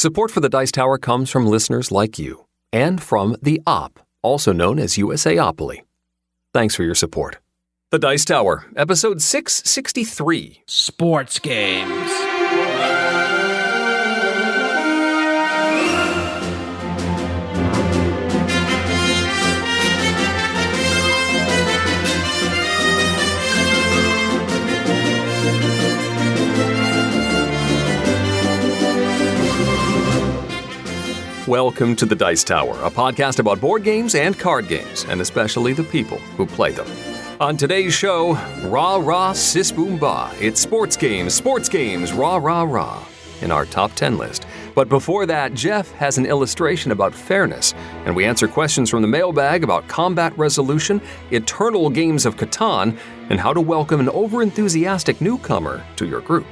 Support for the Dice Tower comes from listeners like you and from the Op, also known as USAopoly. Thanks for your support. The Dice Tower, episode 663. Sports games. Welcome to the Dice Tower, a podcast about board games and card games, and especially the people who play them. On today's show, rah rah sis boom ba. It's sports games, rah rah rah, in our top 10 list. But before that, Geoff has an illustration about fairness, and we answer questions from the mailbag about combat resolution, eternal games of Catan, and how to welcome an overenthusiastic newcomer to your group.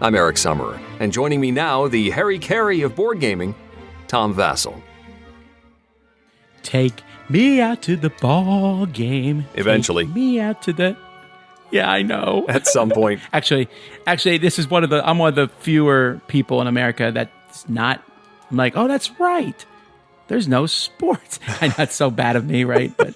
I'm Eric Summerer, and joining me now, the Harry Carey of board gaming, Tom Vassell. Take me out to the ball game. Eventually. Take me out to the... Yeah, I know. At some point. Actually, this is I'm one of the fewer people in America that's not... I'm like, oh, that's right. There's no sports. I know it's so bad of me, right? But...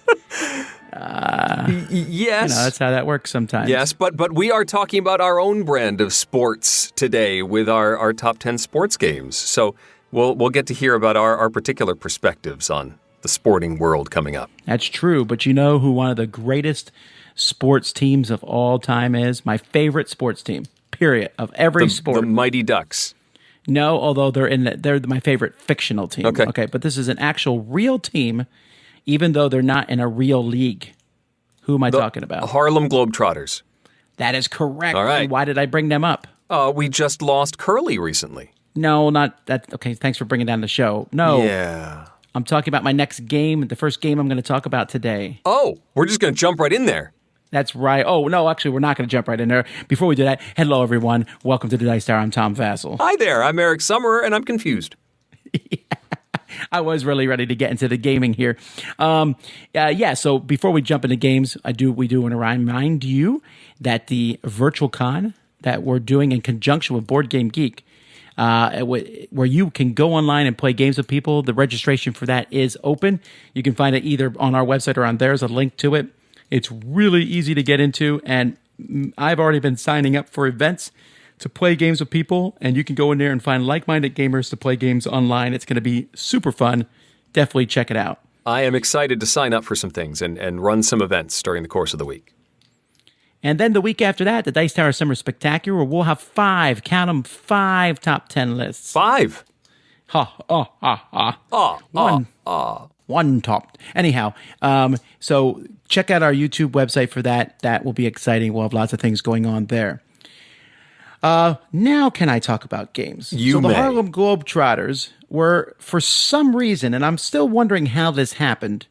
yes. That's how that works sometimes. Yes, but we are talking about our own brand of sports today with our top 10 sports games. So we'll get to hear about our particular perspectives on the sporting world coming up. That's true, but you know who one of the greatest sports teams of all time is? My favorite sports team, period, of every sport. The Mighty Ducks. No, although they're my favorite fictional team. Okay, but this is an actual real team, even though they're not in a real league. Who am I talking about? Harlem Globetrotters. That is correct. All right. And why did I bring them up? We just lost Curly recently. No, not that. Okay, thanks for bringing down the show. No. Yeah. I'm talking about my next game, the first game I'm going to talk about today. Oh, we're just going to jump right in there. That's right. Oh, no, actually, we're not going to jump right in there. Before we do that, hello, everyone. Welcome to the Dice Tower. I'm Tom Vassell. Hi there. I'm Eric Summerer, and I'm confused. I was really ready to get into the gaming here. So before we jump into games, we do want to remind you that the virtual con that we're doing in conjunction with Board Game Geek, where you can go online and play games with people. The registration for that is open. You can find it either on our website or on theirs, a link to it. It's really easy to get into, and I've already been signing up for events to play games with people, and you can go in there and find like-minded gamers to play games online. It's going to be super fun. Definitely check it out. I am excited to sign up for some things and run some events during the course of the week. And then the week after that, the Dice Tower Summer Spectacular, where we'll have 5 top 10 lists. 5? One top. Anyhow, so check out our YouTube website for that. That will be exciting. We'll have lots of things going on there. Now can I talk about games? The Harlem Globetrotters were, for some reason, and I'm still wondering how this happened,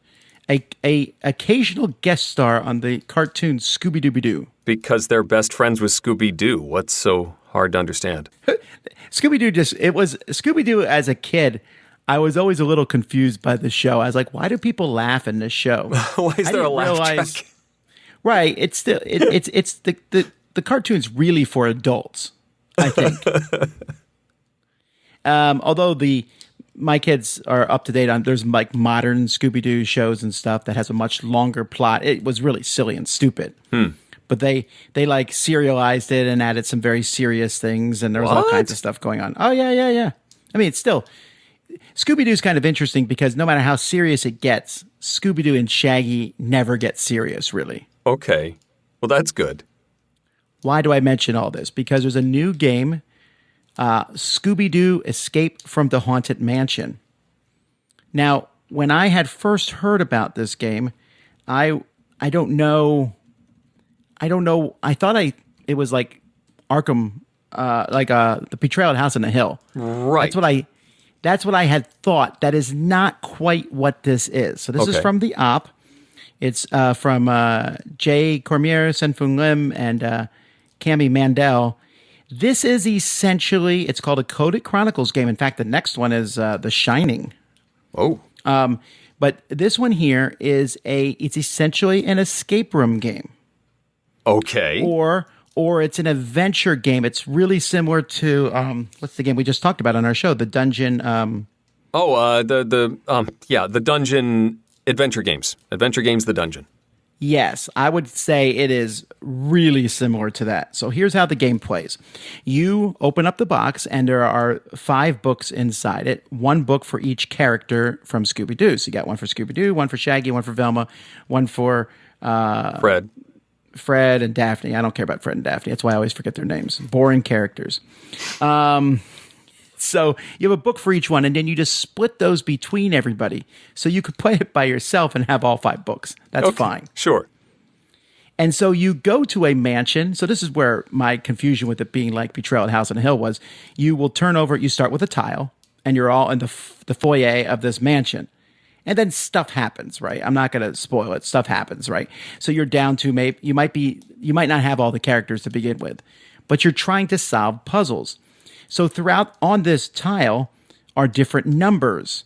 a occasional guest star on the cartoon Scooby-Doo. Because they're best friends with Scooby-Doo. What's so hard to understand? Scooby-Doo as a kid, I was always a little confused by the show. I was like, why do people laugh in this show? Why is there a laugh track? Right. It's the cartoon's really for adults, I think. Although my kids are up to date on, there's like modern Scooby-Doo shows and stuff that has a much longer plot. It was really silly and stupid. But they like serialized it and added some very serious things, and there was all kinds of stuff going on. Oh, yeah. I mean, it's still... Scooby-Doo's kind of interesting because no matter how serious it gets, Scooby-Doo and Shaggy never get serious, really. Okay. Well, that's good. Why do I mention all this? Because there's a new game, Scooby-Doo Escape from the Haunted Mansion. Now, when I had first heard about this game, I don't know. I thought it was like Arkham, the Betrayal at House on the Hill. Right. That's what I had thought. That is not quite what this is. So this is from the Op. It's from Jay Cormier, Senfung Lim, and Cami Mandel. This is essentially, it's called a Coded Chronicles game. In fact, the next one is The Shining. Oh. But this one here is it's essentially an escape room game. Okay. Or or it's an adventure game. It's really similar to what's the game we just talked about on our show, the Dungeon. The Dungeon Adventure Games. Adventure Games, the Dungeon. Yes, I would say it is really similar to that. So here's how the game plays. You open up the box, and there are 5 books inside it. 1 book for each character from Scooby-Doo. So you got one for Scooby-Doo, one for Shaggy, one for Velma, one for Fred and Daphne. I don't care about Fred and Daphne. That's why I always forget their names. Boring characters. So you have a book for each one, and then you just split those between everybody. So you could play it by yourself and have all 5 books. That's fine. Sure. And so you go to a mansion. So this is where my confusion with it being like Betrayal at House on a Hill was. You will turn over, you start with a tile, and you're all in the foyer of this mansion. And then stuff happens, right? I'm not going to spoil it. Stuff happens, right? So you're down to maybe you might not have all the characters to begin with, but you're trying to solve puzzles. So throughout on this tile are different numbers,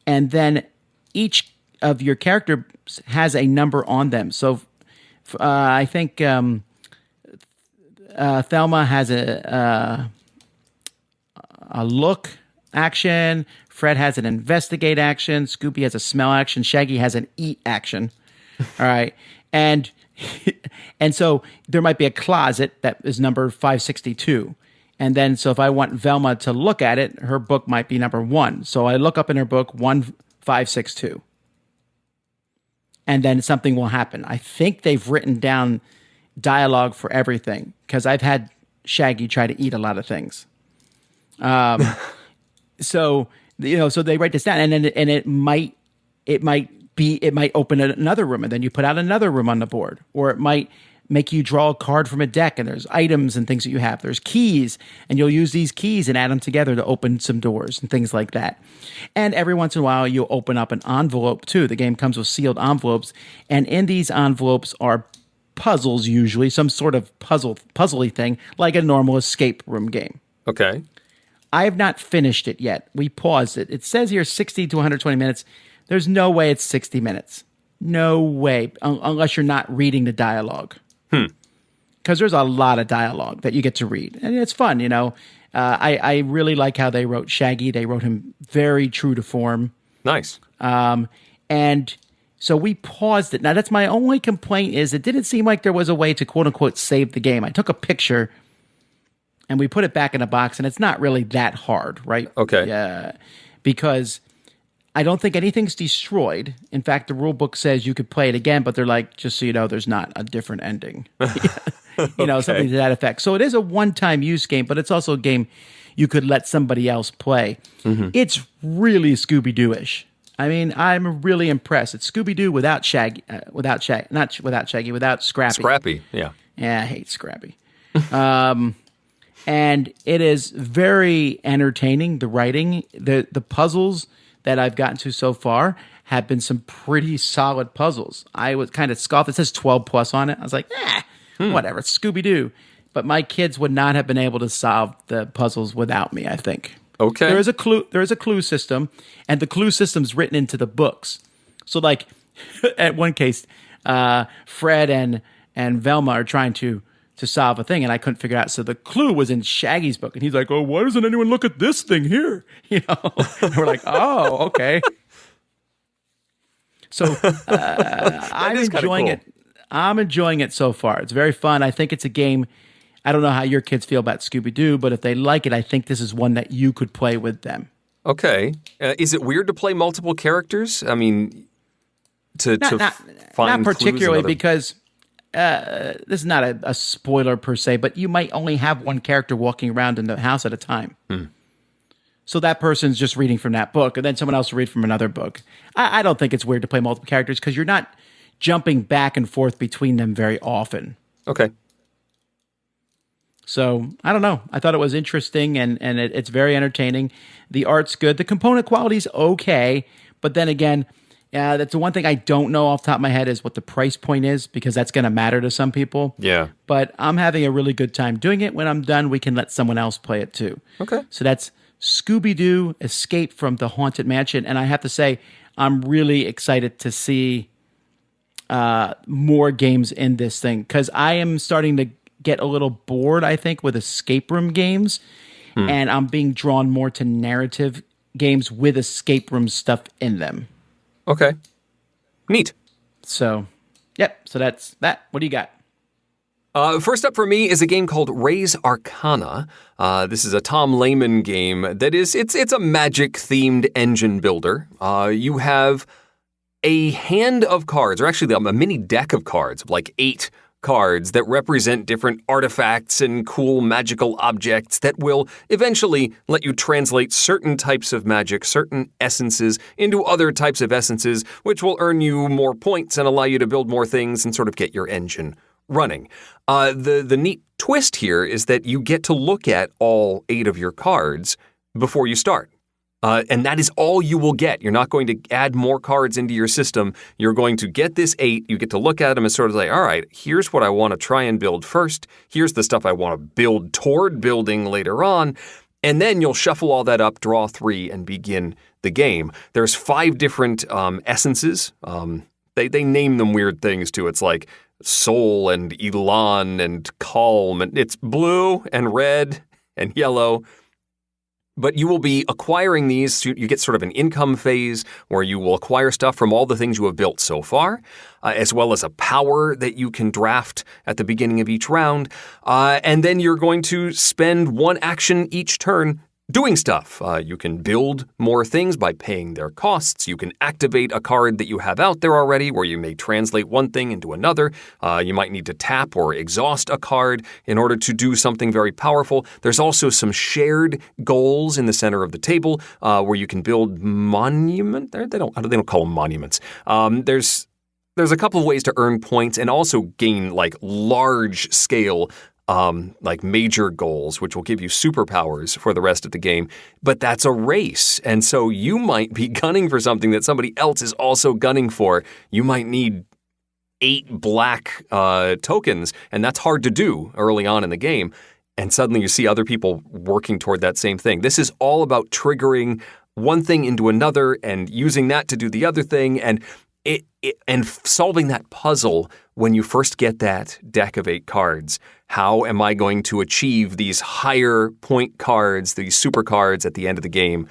and then each of your characters has a number on them. So I think Thelma has a look action. Fred has an investigate action. Scooby has a smell action. Shaggy has an eat action. All right, and so there might be a closet that is number 562. And then, so if I want Velma to look at it, her book might be number 1. So I look up in her book 1562. And then something will happen. I think they've written down dialogue for everything, because I've had Shaggy try to eat a lot of things. So they write this down, and then it might open another room, and then you put out another room on the board, or it might make you draw a card from a deck, and there's items and things that you have. There's keys, and you'll use these keys and add them together to open some doors and things like that. And every once in a while, you'll open up an envelope too. The game comes with sealed envelopes, and in these envelopes are puzzles, usually some sort of puzzly thing, like a normal escape room game. Okay. I have not finished it yet. We paused it. It says here 60 to 120 minutes. There's no way it's 60 minutes. No way, unless you're not reading the dialogue. Because there's a lot of dialogue that you get to read, and it's fun. I really like how they wrote Shaggy. They wrote him very true to form. Nice. And so we paused it. Now that's my only complaint, is it didn't seem like there was a way to quote unquote save the game. I took a picture and we put it back in a box, and it's not really that hard, right? Okay. Yeah, because I don't think anything's destroyed. In fact, the rule book says you could play it again, but they're like, just so you know, there's not a different ending. Something to that effect. So it is a one-time use game, but it's also a game you could let somebody else play. Mm-hmm. It's really Scooby-Doo-ish. I mean, I'm really impressed. It's Scooby-Doo without Shaggy, without Scrappy. Scrappy, yeah. Yeah, I hate Scrappy. And it is very entertaining. The writing, the puzzles that I've gotten to so far have been some pretty solid puzzles. I was kind of scoffed. It says 12 plus on it. I was like, whatever, it's Scooby-Doo. But my kids would not have been able to solve the puzzles without me, I think. Okay. There is a clue system, and the clue system's written into the books. So like at one case, Fred and Velma are trying to solve a thing, and I couldn't figure it out. So the clue was in Shaggy's book, and he's like, "Oh, why doesn't anyone look at this thing here?" And we're like, "Oh, okay." So I'm enjoying it. I'm enjoying it so far. It's very fun. I think it's a game. I don't know how your kids feel about Scooby-Doo, but if they like it, I think this is one that you could play with them. Okay. Is it weird to play multiple characters? I mean, to find not particularly clues because. This is not a spoiler per se, but you might only have one character walking around in the house at a time. So that person's just reading from that book, and then someone else will read from another book. I don't think it's weird to play multiple characters because you're not jumping back and forth between them very often. Okay. So I don't know. I thought it was interesting, and it's very entertaining. The art's good. The component quality's okay, but then again, that's the one thing I don't know off the top of my head is what the price point is, because that's going to matter to some people. Yeah. But I'm having a really good time doing it. When I'm done, we can let someone else play it too. Okay. So that's Scooby-Doo Escape from the Haunted Mansion. And I have to say, I'm really excited to see more games in this thing, because I am starting to get a little bored, I think, with escape room games. And I'm being drawn more to narrative games with escape room stuff in them. Okay. Neat. So, yep. So that's that. What do you got? First up for me is a game called Res Arcana. This is a Tom Lehman game that is, it's a magic-themed engine builder. You have a hand of cards, or actually a mini deck of cards, of like 8 cards that represent different artifacts and cool magical objects that will eventually let you translate certain types of magic, certain essences, into other types of essences, which will earn you more points and allow you to build more things and sort of get your engine running. The neat twist here is that you get to look at all 8 of your cards before you start. And that is all you will get. You're not going to add more cards into your system. You're going to get this 8. You get to look at them and sort of like, all right, here's what I want to try and build first. Here's the stuff I want to build toward building later on. And then you'll shuffle all that up, draw 3, and begin the game. There's 5 different essences. They name them weird things, too. It's like soul and elan and calm. And it's blue and red and yellow. But you will be acquiring these. You get sort of an income phase where you will acquire stuff from all the things you have built so far, as well as a power that you can draft at the beginning of each round. And then you're going to spend 1 action each turn doing stuff. You can build more things by paying their costs. You can activate a card that you have out there already where you may translate one thing into another. You might need to tap or exhaust a card in order to do something very powerful. There's also some shared goals in the center of the table where you can build monument. They don't call them monuments. There's a couple of ways to earn points and also gain like large scale like major goals, which will give you superpowers for the rest of the game. But that's a race. And so you might be gunning for something that somebody else is also gunning for. You might need 8 black tokens, and that's hard to do early on in the game. And suddenly you see other people working toward that same thing. This is all about triggering one thing into another and using that to do the other thing. And solving that puzzle when you first get that deck of 8 cards. How am I going to achieve these higher point cards, these super cards at the end of the game?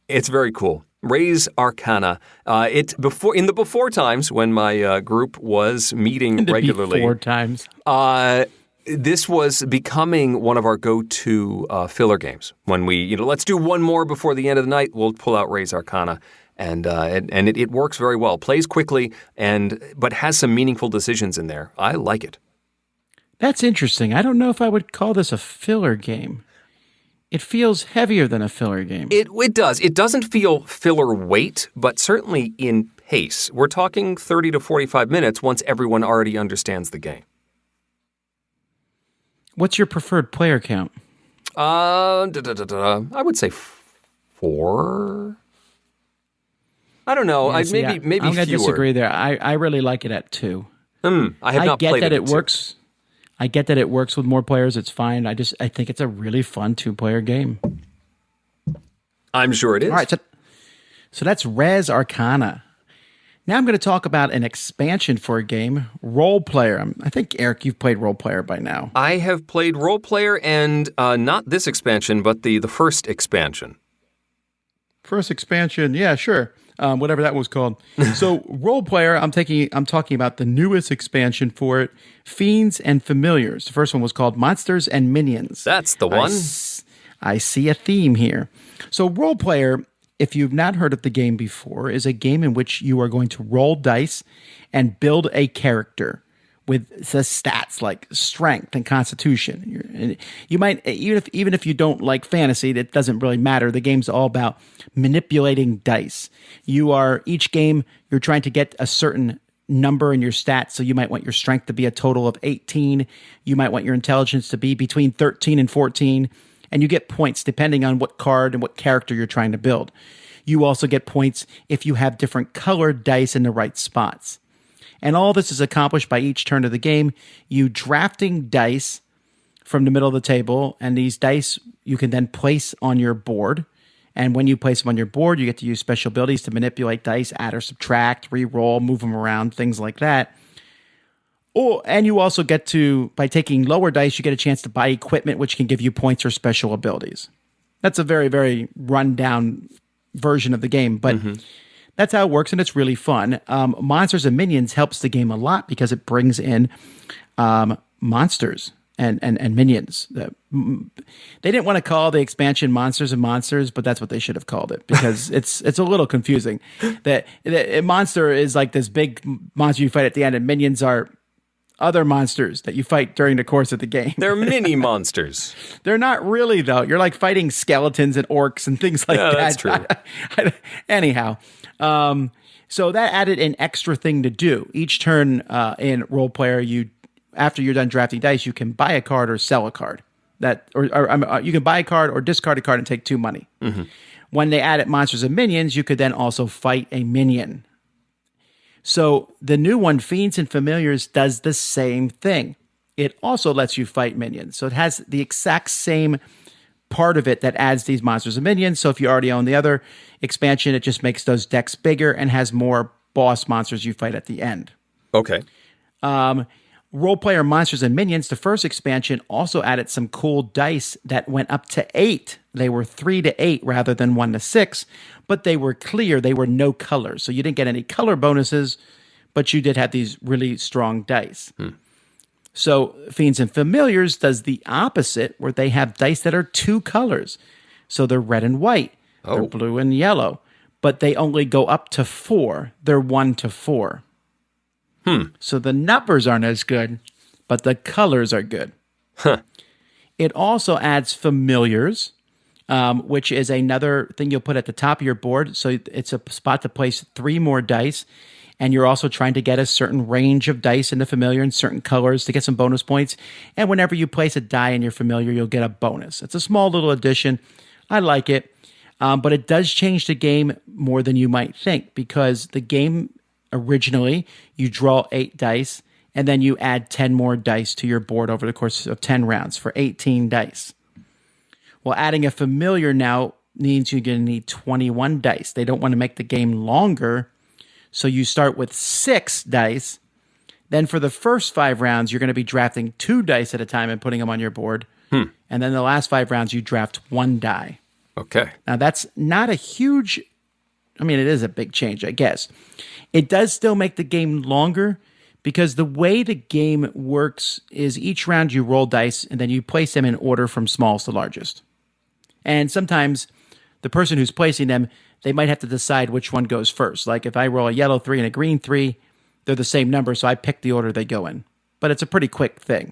It's very cool. Res Arcana. In the before times when my group was meeting regularly. Before times. This was becoming one of our go-to filler games. When we, let's do one more before the end of the night, we'll pull out Res Arcana. And it works very well. Plays quickly, but has some meaningful decisions in there. I like it. That's interesting. I don't know if I would call this a filler game. It feels heavier than a filler game. It does. It doesn't feel filler weight, but certainly in pace. We're talking 30 to 45 minutes once everyone already understands the game. What's your preferred player count? I would say 4. I don't know. Yeah, maybe I'm fewer. going to disagree there. I really like it at 2. I have not played it. It works. I get that it works with more players. It's fine. I think it's a really fun 2-player game. I'm sure it is. All right. So that's Res Arcana. Now I'm going to talk about an expansion for a game, Role Player. I think, Eric, you've played Role Player by now. I have played Role Player and not this expansion, but the first expansion. First expansion, yeah, sure. Whatever that was called. So Role Player, I'm talking about the newest expansion for it, Fiends and Familiars. The first one was called Monsters and Minions. That's the one. I see a theme here. So Role Player, if you've not heard of the game before, is a game in which you are going to roll dice and build a character with the stats like strength and constitution. You might, even if you don't like fantasy, that doesn't really matter. The game's all about manipulating dice. Each game, you're trying to get a certain number in your stats. So you might want your strength to be a total of 18. You might want your intelligence to be between 13 and 14. And you get points depending on what card and what character you're trying to build. You also get points if you have different colored dice in the right spots. And all this is accomplished by each turn of the game, you drafting dice from the middle of the table, and these dice you can then place on your board. And when you place them on your board, you get to use special abilities to manipulate dice, add or subtract, re-roll, move them around, things like that. And you also get to, by taking lower dice, you get a chance to buy equipment, which can give you points or special abilities. That's a very, very rundown version of the game, but that's how it works, and it's really fun. Monsters and Minions helps the game a lot because it brings in monsters and minions. They didn't want to call the expansion Monsters and Monsters, but that's what they should have called it because it's a little confusing. That a monster is like this big monster you fight at the end, and minions are other monsters that you fight during the course of the game. They're mini monsters. They're not really, though. You're like fighting skeletons and orcs and things like that. That's true. Anyhow, so that added an extra thing to do. Each turn in Role Player, after you're done drafting dice, you can buy a card or sell a card. You can buy a card or discard a card and take 2 money. When they added Monsters and Minions, you could then also fight a minion. So the new one, Fiends and Familiars, does the same thing. It also lets you fight minions. So it has the exact same part of it that adds these monsters and minions. So if you already own the other expansion, it just makes those decks bigger and has more boss monsters you fight at the end. Okay. Role Player Monsters and Minions, the first expansion, also added some cool dice that went up to 8. They were 3 to 8 rather than 1 to 6, but they were clear. They were no colors. So you didn't get any color bonuses, but you did have these really strong dice. So Fiends and Familiars does the opposite, where they have dice that are 2 colors. So they're red and white, they're blue and yellow, but they only go up to 4. They're 1 to 4. So the numbers aren't as good, but the colors are good. It also adds familiars, which is another thing you'll put at the top of your board. So it's a spot to place 3 more dice. And you're also trying to get a certain range of dice in the familiar and certain colors to get some bonus points. And whenever you place a die in your familiar, you'll get a bonus. It's a small little addition. I like it. But it does change the game more than you might think, because the game originally, you draw 8 dice, and then you add 10 more dice to your board over the course of 10 rounds for 18 dice. Well, adding a familiar now means you're going to need 21 dice. They don't want to make the game longer, so you start with 6 dice. Then for the first 5 rounds, you're going to be drafting 2 dice at a time and putting them on your board. And then the last 5 rounds, you draft 1 die. Okay. Now, that's not a huge... I mean, it is a big change, I guess. It does still make the game longer, because the way the game works is each round you roll dice and then you place them in order from smallest to largest. And sometimes the person who's placing them, they might have to decide which one goes first. Like if I roll a yellow 3 and a green 3, they're the same number, so I pick the order they go in. But it's a pretty quick thing.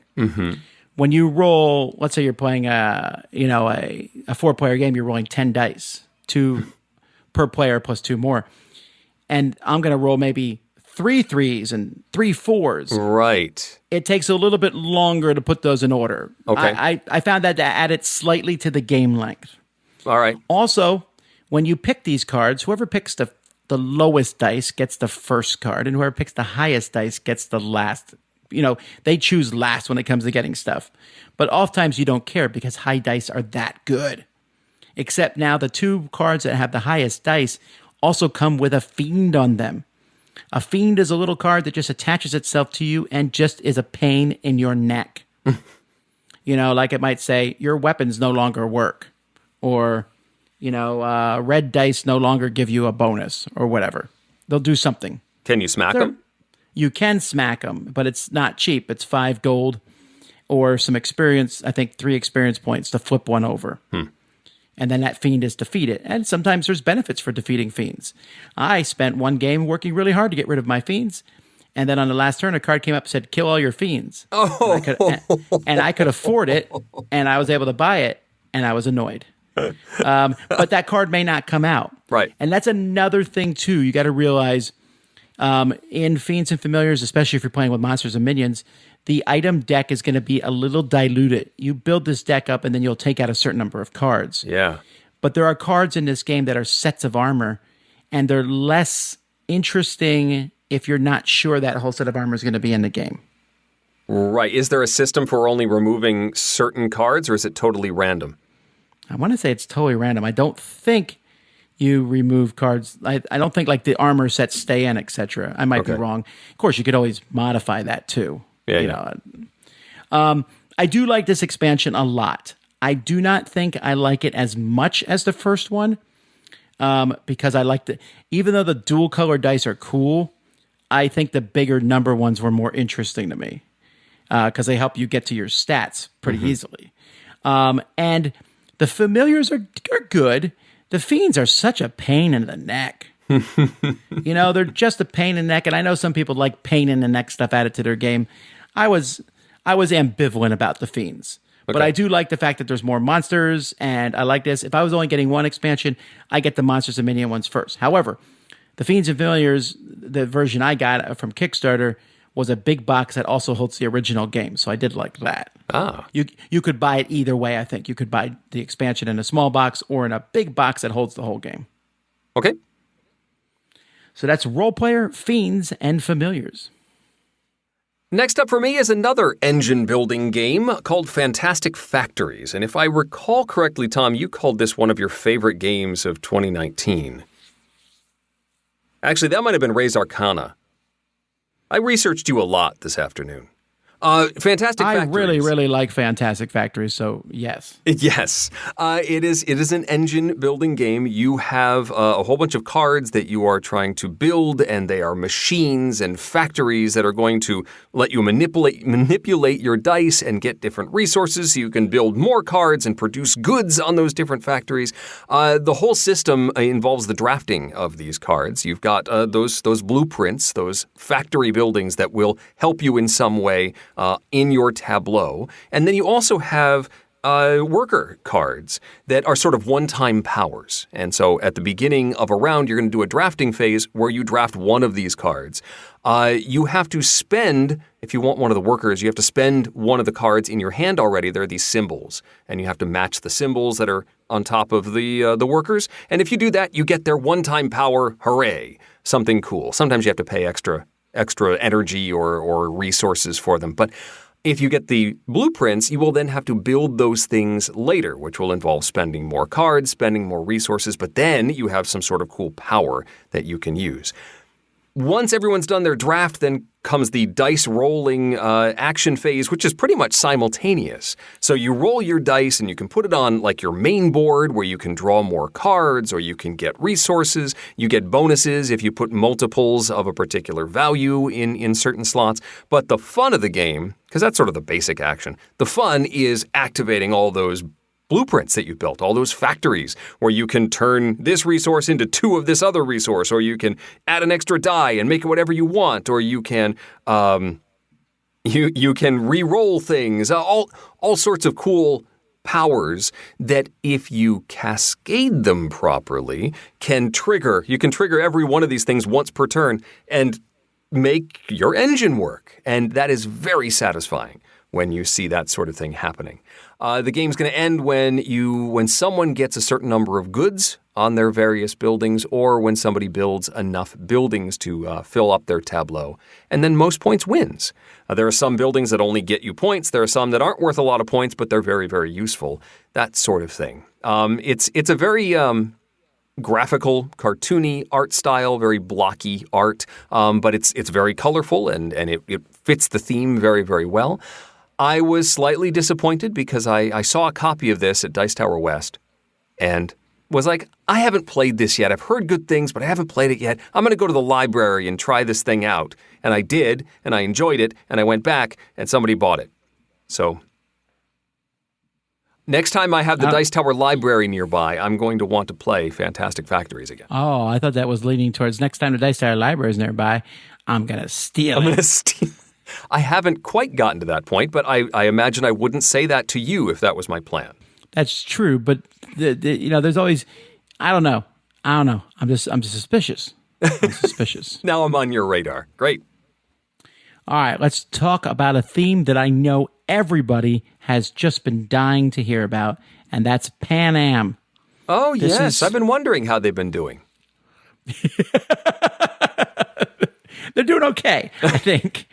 When you roll, let's say you're playing a 4-player game, you're rolling 10 dice, 2 per player plus 2 more. And I'm going to roll maybe 3 3s and 3 4s. Right. It takes a little bit longer to put those in order. Okay. I found that added slightly to the game length. All right. Also, when you pick these cards, whoever picks the lowest dice gets the first card, and whoever picks the highest dice gets the last. They choose last when it comes to getting stuff. But oftentimes you don't care, because high dice are that good. Except now the 2 cards that have the highest dice also come with a fiend on them. A fiend is a little card that just attaches itself to you and just is a pain in your neck. Like it might say, your weapons no longer work. Or, red dice no longer give you a bonus or whatever. They'll do something. Can you smack them? You can smack them, but it's not cheap. It's 5 gold or some experience, I think 3 experience points to flip one over. And then that fiend is defeated. And sometimes there's benefits for defeating fiends. I spent 1 game working really hard to get rid of my fiends. And then on the last turn, a card came up and said, kill all your fiends. And I could afford it, and I was able to buy it, and I was annoyed. But that card may not come out. Right. And that's another thing, too. You got to realize in Fiends and Familiars, especially if you're playing with monsters and minions, the item deck is going to be a little diluted. You build this deck up, and then you'll take out a certain number of cards. Yeah. But there are cards in this game that are sets of armor, and they're less interesting if you're not sure that whole set of armor is going to be in the game. Right. Is there a system for only removing certain cards, or is it totally random? I want to say it's totally random. I don't think you remove cards. I don't think like the armor sets stay in, etc. I might be wrong. Of course, you could always modify that too. I do like this expansion a lot. I do not think I like it as much as the first one, because I like even though the dual color dice are cool, I think the bigger number ones were more interesting to me, because they help you get to your stats pretty easily. And the familiars are good. The fiends are such a pain in the neck. They're just a pain in the neck. And I know some people like pain in the neck stuff added to their game. I was ambivalent about the fiends. Okay. But I do like the fact that there's more monsters, and I like this. If I was only getting one expansion, I get the monsters and minion ones first. However, the Fiends and Familiars, the version I got from Kickstarter, was a big box that also holds the original game. So I did like that. You could buy it either way, I think. You could buy the expansion in a small box or in a big box that holds the whole game. Okay. So that's Role Player, Fiends, and Familiars. Next up for me is another engine-building game called Fantastic Factories. And if I recall correctly, Tom, you called this one of your favorite games of 2019. Actually, that might have been Ray's Arcana. I researched you a lot this afternoon. Fantastic Factories. I really, really like Fantastic Factories, so yes. Yes. It is an engine-building game. You have a whole bunch of cards that you are trying to build, and they are machines and factories that are going to let you manipulate your dice and get different resources so you can build more cards and produce goods on those different factories. The whole system involves the drafting of these cards. You've got those blueprints, those factory buildings that will help you in some way in your tableau. And then you also have worker cards that are sort of one-time powers. And so at the beginning of a round, you're going to do a drafting phase where you draft one of these cards. You have to spend, if you want one of the workers, you have to spend one of the cards in your hand already. There are these symbols, and you have to match the symbols that are on top of the workers. And if you do that, you get their one-time power. Hooray! Something cool. Sometimes you have to pay extra energy or resources for them. But if you get the blueprints, you will then have to build those things later, which will involve spending more cards, spending more resources, but then you have some sort of cool power that you can use. Once everyone's done their draft, then comes the dice rolling action phase, which is pretty much simultaneous. So you roll your dice and you can put it on like your main board where you can draw more cards or you can get resources. You get bonuses if you put multiples of a particular value in certain slots. But the fun of the game, because that's sort of the basic action, the fun is activating all those blueprints that you built, all those factories where you can turn this resource into two of this other resource, or you can add an extra die and make it whatever you want, or you can you can re-roll things, all sorts of cool powers that if you cascade them properly you can trigger every one of these things once per turn and make your engine work. And that is very satisfying when you see that sort of thing happening. The game's going to end when someone gets a certain number of goods on their various buildings, or when somebody builds enough buildings to fill up their tableau. And then most points wins. There are some buildings that only get you points. There are some that aren't worth a lot of points, but they're very, very useful. That sort of thing. It's a very graphical, cartoony art style, very blocky art, but it's very colorful and it fits the theme very, very well. I was slightly disappointed because I saw a copy of this at Dice Tower West and was like, I haven't played this yet. I've heard good things, but I haven't played it yet. I'm going to go to the library and try this thing out. And I did, and I enjoyed it, and I went back, and somebody bought it. So next time I have the Dice Tower library nearby, I'm going to want to play Fantastic Factories again. Oh, I thought that was leaning towards next time the Dice Tower library is nearby, I'm going to steal it. I haven't quite gotten to that point, but I imagine I wouldn't say that to you if that was my plan. That's true, but there's always, I don't know. I'm just suspicious. I'm suspicious. Now I'm on your radar. Great. All right, let's talk about a theme that I know everybody has just been dying to hear about, and that's Pan Am. Oh, yes. I've been wondering how they've been doing. They're doing okay, I think.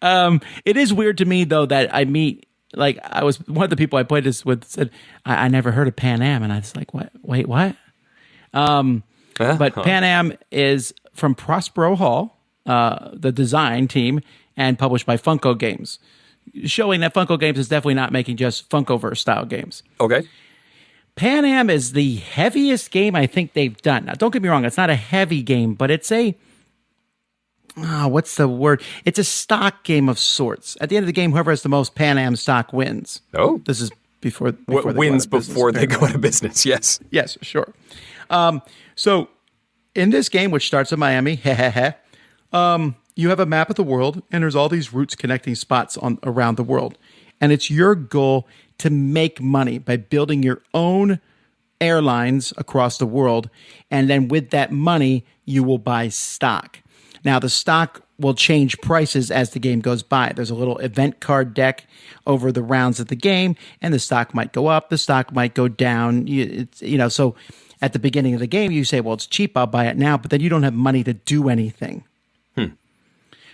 It is weird to me, though, that I meet, like, I was one of the people I played this with said, I never heard of Pan Am. And I was like, what? Wait, what? But Pan Am is from Prospero Hall, the design team, and published by Funko Games, showing that Funko Games is definitely not making just Funkoverse style games. Okay. Pan Am is the heaviest game I think they've done. Now, don't get me wrong, it's not a heavy game, but it's what's the word? It's a stock game of sorts. At the end of the game, whoever has the most Pan Am stock wins. Oh. This is before wins before they go out of business, yes. Yes, sure. So in this game, which starts in Miami, you have a map of the world, and there's all these routes connecting spots around the world. And it's your goal to make money by building your own airlines across the world. And then with that money, you will buy stock. Now, the stock will change prices as the game goes by. There's a little event card deck over the rounds of the game, and the stock might go up, the stock might go down. So at the beginning of the game, you say, well, it's cheap, I'll buy it now, but then you don't have money to do anything.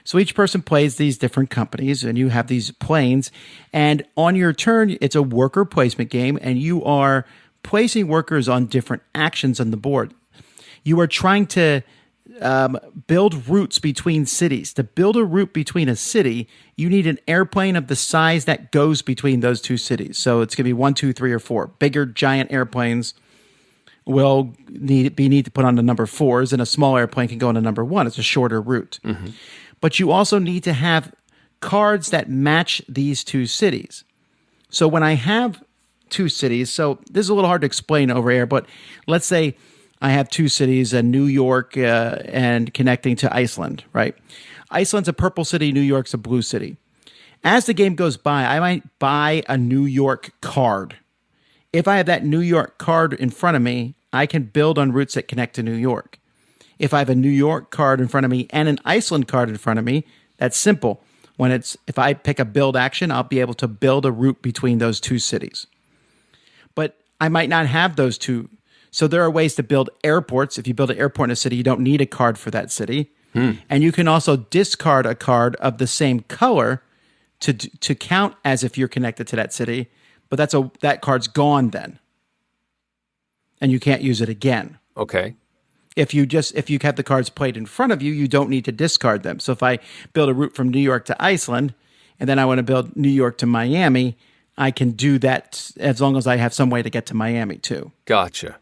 So each person plays these different companies, and you have these planes. And on your turn, it's a worker placement game, and you are placing workers on different actions on the board. You are trying to build routes between cities. To build a route between a city, you need an airplane of the size that goes between those two cities. So it's going to be 1, 2, 3, or 4. Bigger, giant airplanes will need to put on the number 4s, and a small airplane can go on the number 1. It's a shorter route. Mm-hmm. But you also need to have cards that match these two cities. So when I have two cities, so this is a little hard to explain over air, but let's say I have two cities, New York and connecting to Iceland, right? Iceland's a purple city, New York's a blue city. As the game goes by, I might buy a New York card. If I have that New York card in front of me, I can build on routes that connect to New York. If I have a New York card in front of me and an Iceland card in front of me, that's simple. If I pick a build action, I'll be able to build a route between those two cities. But I might not have those two. So there are ways to build airports. If you build an airport in a city, you don't need a card for that city. And you can also discard a card of the same color to count as if you're connected to that city. But that card's gone then. And you can't use it again. Okay. If you have the cards played in front of you, you don't need to discard them. So if I build a route from New York to Iceland, and then I want to build New York to Miami, I can do that as long as I have some way to get to Miami too. Gotcha.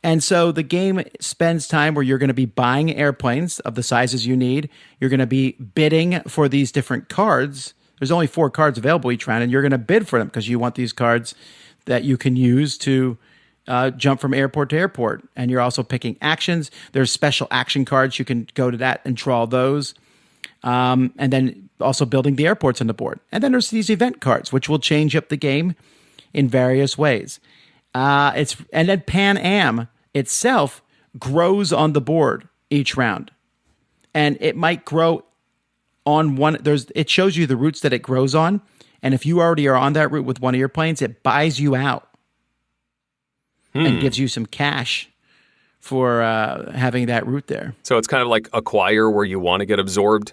And so the game spends time where you're going to be buying airplanes of the sizes you need. You're going to be bidding for these different cards. There's only 4 cards available each round, and you're going to bid for them because you want these cards that you can use to jump from airport to airport. And you're also picking actions. There's special action cards. You can go to that and draw those. And then also building the airports on the board. And then there's these event cards, which will change up the game in various ways. And then Pan Am itself grows on the board each round. And it might grow on one. It shows you the routes that it grows on. And if you already are on that route with one of your planes, it buys you out. And gives you some cash for having that route there. So it's kind of like Acquire, where you want to get absorbed?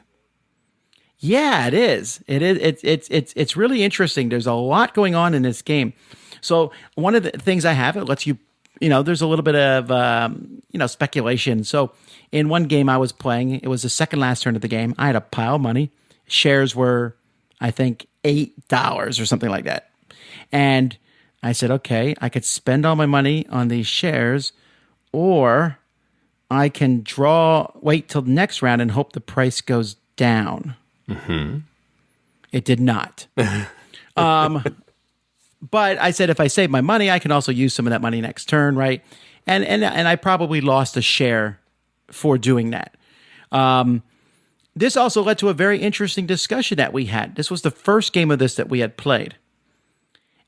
Yeah, it is. It's really interesting. There's a lot going on in this game. So one of the things I have, it lets you, there's a little bit of, speculation. So in one game I was playing, it was the second last turn of the game. I had a pile of money. Shares were, I think, $8 or something like that. And I said, okay, I could spend all my money on these shares, or I can wait till the next round and hope the price goes down. Mm-hmm. It did not. But I said, if I save my money, I can also use some of that money next turn, right? And I probably lost a share for doing that. This also led to a very interesting discussion that we had. This was the first game of this that we had played.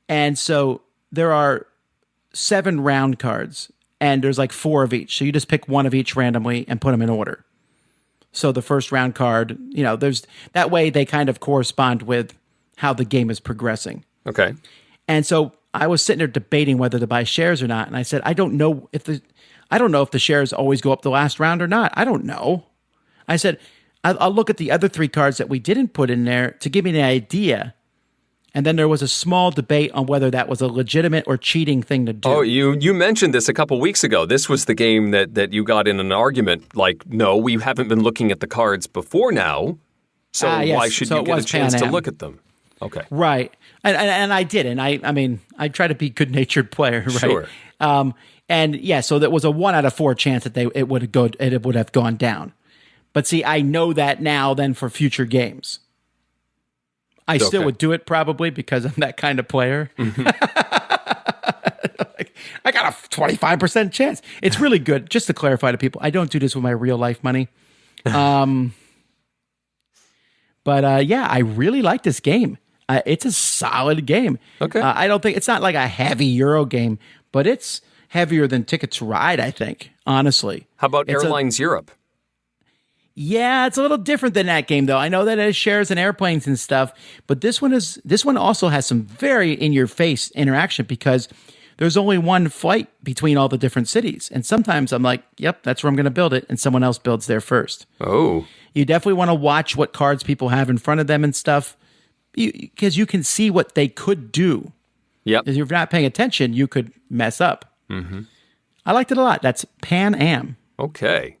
And so there are 7 round cards, and there's like 4 of each. So you just pick one of each randomly and put them in order. So the first round card, there's that way they kind of correspond with how the game is progressing. Okay. And so I was sitting there debating whether to buy shares or not. And I said, I don't know if the shares always go up the last round or not. I don't know. I said, I'll look at the other 3 cards that we didn't put in there to give me an idea. And then there was a small debate on whether that was a legitimate or cheating thing to do. Oh, you mentioned this a couple weeks ago. This was the game that you got in an argument. Like, no, we haven't been looking at the cards before now. So Yes. why should So you it get a was chance Pan to Am. look at them? Okay. Right. And I did. And I mean, I try to be good-natured player, right? Sure. And yeah, so that was a 1 out of 4 chance that it would have gone down. But see, I know that now then for future games. I still would do it probably because I'm that kind of player. Mm-hmm. I got a 25% chance. It's really good. Just to clarify to people, I don't do this with my real life money. But yeah, I really like this game. It's a solid game. Okay. I don't think it's not like a heavy Euro game, but it's heavier than Ticket to Ride, I think, honestly. How about Airlines Europe? Yeah, it's a little different than that game, though. I know that it shares and airplanes and stuff, but this one also has some very in-your-face interaction because there's only one flight between all the different cities, and sometimes I'm like, "Yep, that's where I'm going to build it," and someone else builds there first. Oh, you definitely want to watch what cards people have in front of them and stuff, because you can see what they could do. Yep. If you're not paying attention, you could mess up. Mm-hmm. I liked it a lot. That's Pan Am. Okay.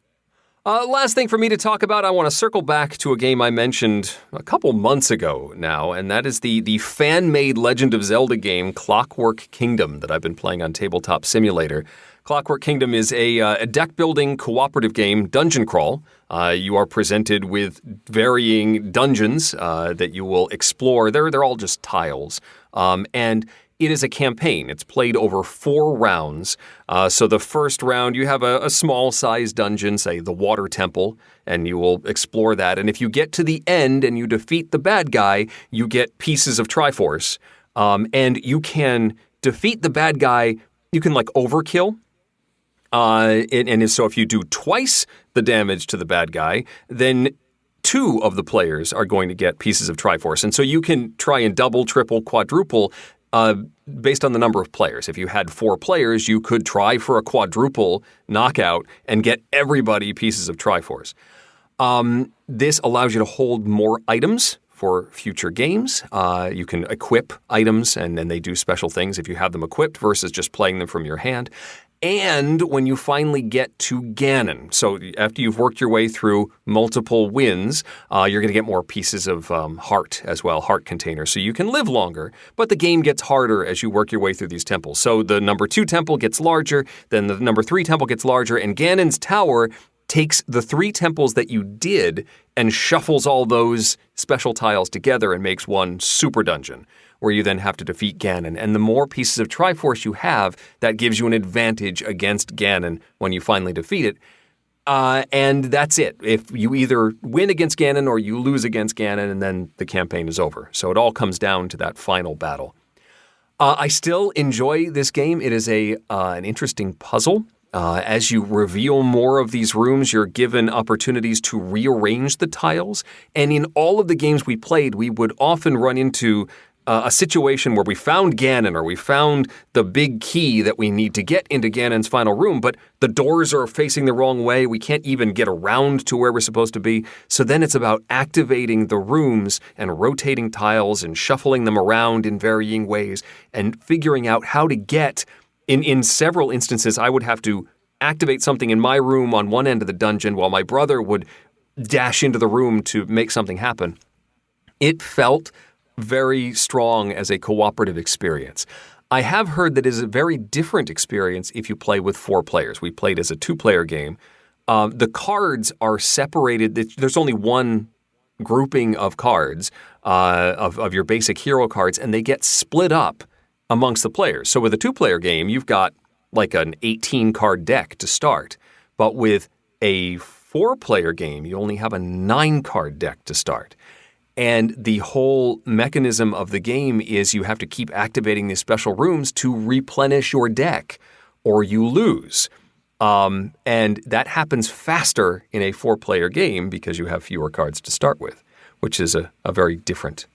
Last thing for me to talk about, I want to circle back to a game I mentioned a couple months ago now, and that is the fan-made Legend of Zelda game, Clockwork Kingdom, that I've been playing on Tabletop Simulator. Clockwork Kingdom is a deck-building cooperative game, dungeon crawl. You are presented with varying dungeons that you will explore. They're all just tiles. And it is a campaign. It's played over 4 rounds. So the first round, you have a small-sized dungeon, say the Water Temple, and you will explore that. And if you get to the end and you defeat the bad guy, you get pieces of Triforce. And you can defeat the bad guy. You can, overkill. And so if you do twice the damage to the bad guy, then 2 of the players are going to get pieces of Triforce. And so you can try and double, triple, quadruple based on the number of players. If you had 4 players, you could try for a quadruple knockout and get everybody pieces of Triforce. This allows you to hold more items for future games. You can equip items, and then they do special things if you have them equipped versus just playing them from your hand. And when you finally get to Ganon, so after you've worked your way through multiple wins, you're going to get more pieces of heart as well, heart containers, so you can live longer. But the game gets harder as you work your way through these temples. So the number 2 temple gets larger, then the number 3 temple gets larger, and Ganon's tower takes the 3 temples that you did and shuffles all those special tiles together and makes one super dungeon, where you then have to defeat Ganon. And the more pieces of Triforce you have, that gives you an advantage against Ganon when you finally defeat it. And that's it. If you either win against Ganon or you lose against Ganon, and then the campaign is over. So it all comes down to that final battle. I still enjoy this game. It is an interesting puzzle. As you reveal more of these rooms, you're given opportunities to rearrange the tiles. And in all of the games we played, we would often run into a situation where we found Ganon or we found the big key that we need to get into Ganon's final room, but the doors are facing the wrong way. We can't even get around to where we're supposed to be. So then it's about activating the rooms and rotating tiles and shuffling them around in varying ways and figuring out how to get, in several instances, I would have to activate something in my room on one end of the dungeon while my brother would dash into the room to make something happen. It felt very strong as a cooperative experience. I have heard that it is a very different experience if you play with 4 players. We played as a 2-player game. The cards are separated. There's only one grouping of cards, of your basic hero cards, and they get split up amongst the players. So with a 2-player game, you've got like an 18-card deck to start. But with a 4-player game, you only have a 9-card deck to start. And the whole mechanism of the game is you have to keep activating these special rooms to replenish your deck, or you lose. And that happens faster in a 4-player game because you have fewer cards to start with, which is a very different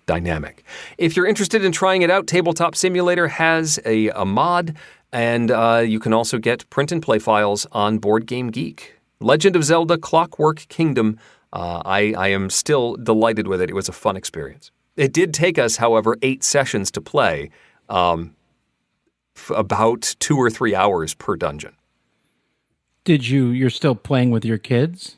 dynamic. If you're interested in trying it out, Tabletop Simulator has a mod, and you can also get print and play files on Board Game Geek. Legend of Zelda Clockwork Kingdom. I am still delighted with it. It was a fun experience. It did take us, however, 8 sessions to play, about 2 or 3 hours per dungeon. You're still playing with your kids?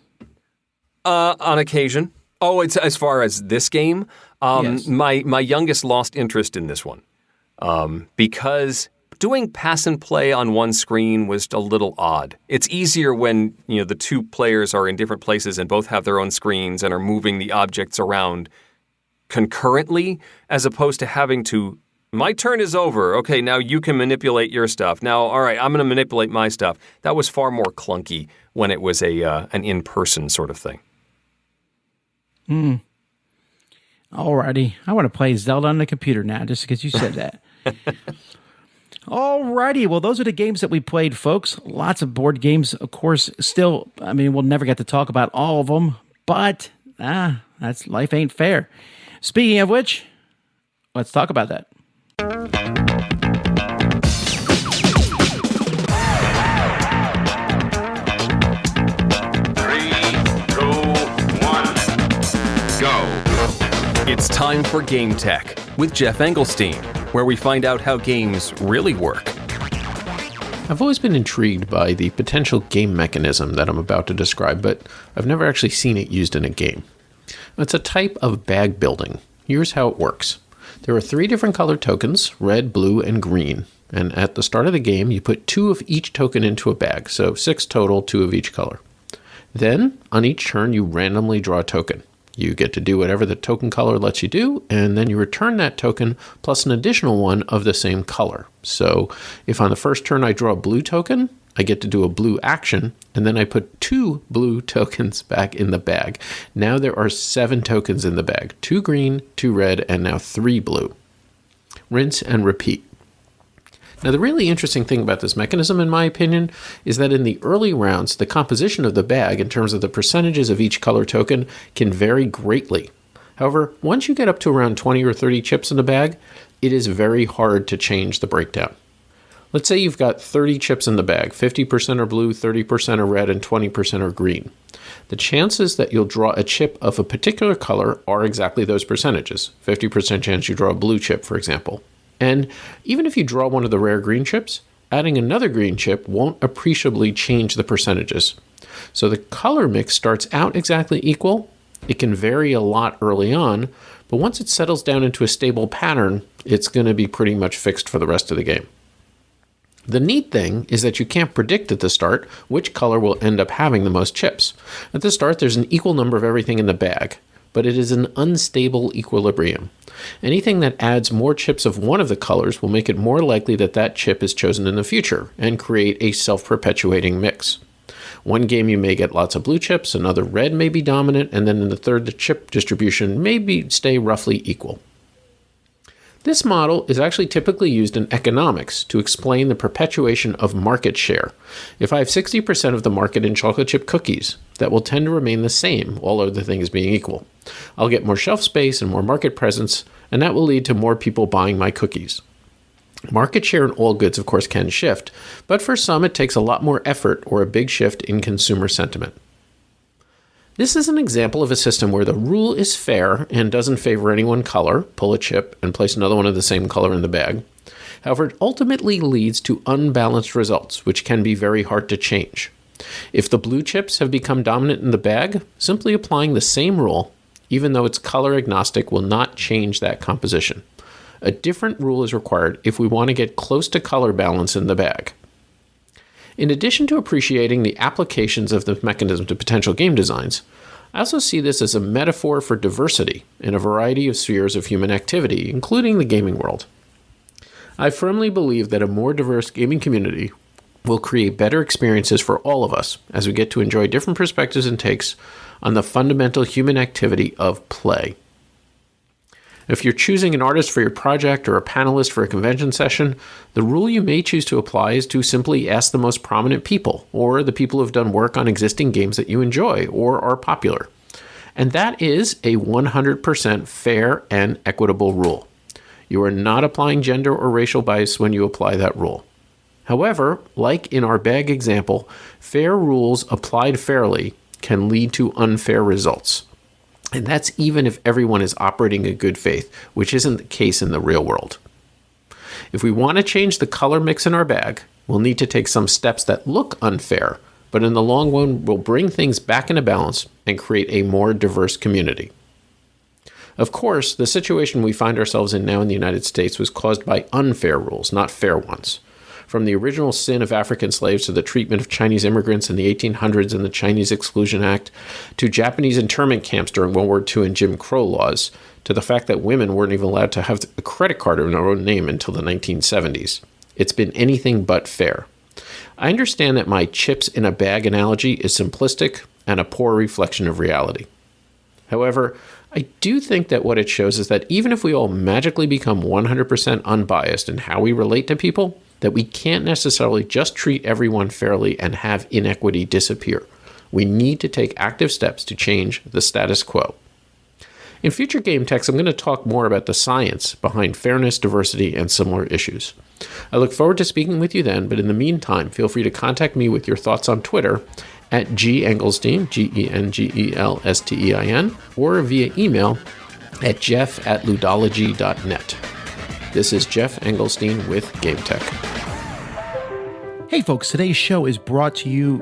On occasion. Oh, it's as far as this game. Yes. My youngest lost interest in this one because doing pass and play on one screen was a little odd. It's easier when the two players are in different places and both have their own screens and are moving the objects around concurrently, as opposed to having to. My turn is over. Okay, now you can manipulate your stuff. Now, all right, I'm going to manipulate my stuff. That was far more clunky when it was an in-person sort of thing. Alrighty. I want to play Zelda on the computer now, just because you said that. Alrighty. Well, those are the games that we played, folks. Lots of board games, of course. Still, I mean, we'll never get to talk about all of them, but that's life ain't fair. Speaking of which, let's talk about that. 3, 2, 1, go. It's time for Game Tech with Geoff Engelstein, where we find out how games really work. I've always been intrigued by the potential game mechanism that I'm about to describe, but I've never actually seen it used in a game. It's a type of bag building. Here's how it works. There are 3 different colored tokens, red, blue, and green. And at the start of the game, you put 2 of each token into a bag, so 6 total, 2 of each color. Then, on each turn, you randomly draw a token. You get to do whatever the token color lets you do, and then you return that token plus an additional one of the same color. So, if on the first turn I draw a blue token, I get to do a blue action, and then I put 2 blue tokens back in the bag. Now there are 7 tokens in the bag, 2 green, 2 red, and now 3 blue. Rinse and repeat. Now, the really interesting thing about this mechanism, in my opinion, is that in the early rounds, the composition of the bag in terms of the percentages of each color token can vary greatly. However, once you get up to around 20 or 30 chips in the bag, it is very hard to change the breakdown. Let's say you've got 30 chips in the bag, 50% are blue, 30% are red, and 20% are green. The chances that you'll draw a chip of a particular color are exactly those percentages. 50% chance you draw a blue chip, for example. And even if you draw one of the rare green chips, adding another green chip won't appreciably change the percentages. So the color mix starts out exactly equal. It can vary a lot early on, but once it settles down into a stable pattern, it's going to be pretty much fixed for the rest of the game. The neat thing is that you can't predict at the start which color will end up having the most chips. At the start, there's an equal number of everything in the bag, but it is an unstable equilibrium. Anything that adds more chips of one of the colors will make it more likely that that chip is chosen in the future and create a self-perpetuating mix. One game you may get lots of blue chips, another red may be dominant, and then in the third, the chip distribution may stay roughly equal. This model is actually typically used in economics to explain the perpetuation of market share. If I have 60% of the market in chocolate chip cookies, that will tend to remain the same, all other things being equal. I'll get more shelf space and more market presence, and that will lead to more people buying my cookies. Market share in all goods, of course, can shift, but for some it takes a lot more effort or a big shift in consumer sentiment. This is an example of a system where the rule is fair and doesn't favor any one color, pull a chip, and place another one of the same color in the bag. However, it ultimately leads to unbalanced results, which can be very hard to change. If the blue chips have become dominant in the bag, simply applying the same rule, even though it's color agnostic, will not change that composition. A different rule is required if we want to get close to color balance in the bag. In addition to appreciating the applications of the mechanism to potential game designs, I also see this as a metaphor for diversity in a variety of spheres of human activity, including the gaming world. I firmly believe that a more diverse gaming community will create better experiences for all of us as we get to enjoy different perspectives and takes on the fundamental human activity of play. If you're choosing an artist for your project or a panelist for a convention session, the rule you may choose to apply is to simply ask the most prominent people, or the people who have done work on existing games that you enjoy or are popular. And that is a 100% fair and equitable rule. You are not applying gender or racial bias when you apply that rule. However, like in our bag example, fair rules applied fairly can lead to unfair results. And that's even if everyone is operating in good faith, which isn't the case in the real world. If we want to change the color mix in our bag, we'll need to take some steps that look unfair, but in the long run will bring things back into balance and create a more diverse community. Of course, the situation we find ourselves in now in the United States was caused by unfair rules, not fair ones. From the original sin of African slaves to the treatment of Chinese immigrants in the 1800s and the Chinese Exclusion Act, to Japanese internment camps during World War II and Jim Crow laws, to the fact that women weren't even allowed to have a credit card in their own name until the 1970s. It's been anything but fair. I understand that my chips in a bag analogy is simplistic and a poor reflection of reality. However, I do think that what it shows is that even if we all magically become 100% unbiased in how we relate to people, that we can't necessarily just treat everyone fairly and have inequity disappear. We need to take active steps to change the status quo. In future game techs, I'm going to talk more about the science behind fairness, diversity, and similar issues. I look forward to speaking with you then, but in the meantime, feel free to contact me with your thoughts on Twitter at @GEngelstein, GENGELSTEIN, or via email at jeff@ludology.net. This is Geoff Engelstein with Game Tech. Hey folks, today's show is brought to you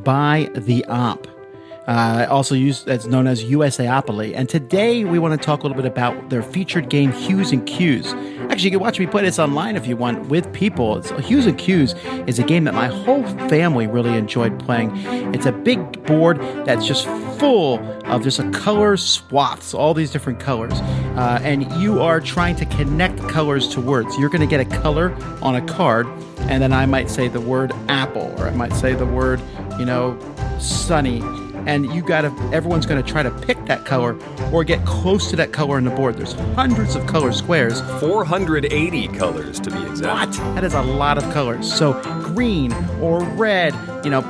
by the Op, also used as known as USAopoly. And today we want to talk a little bit about their featured game Hues and Cues. Actually, you can watch me play this online if you want with people. Hues and Cues is a game that my whole family really enjoyed playing. It's a big board that's just full of just a color swaths, all these different colors. And you are trying to connect colors to words. You're going to get a color on a card, and then I might say the word apple, or I might say the word, sunny. And everyone's going to try to pick that color or get close to that color on the board. There's hundreds of color squares. 480 colors to be exact. What? That is a lot of colors. So green or red,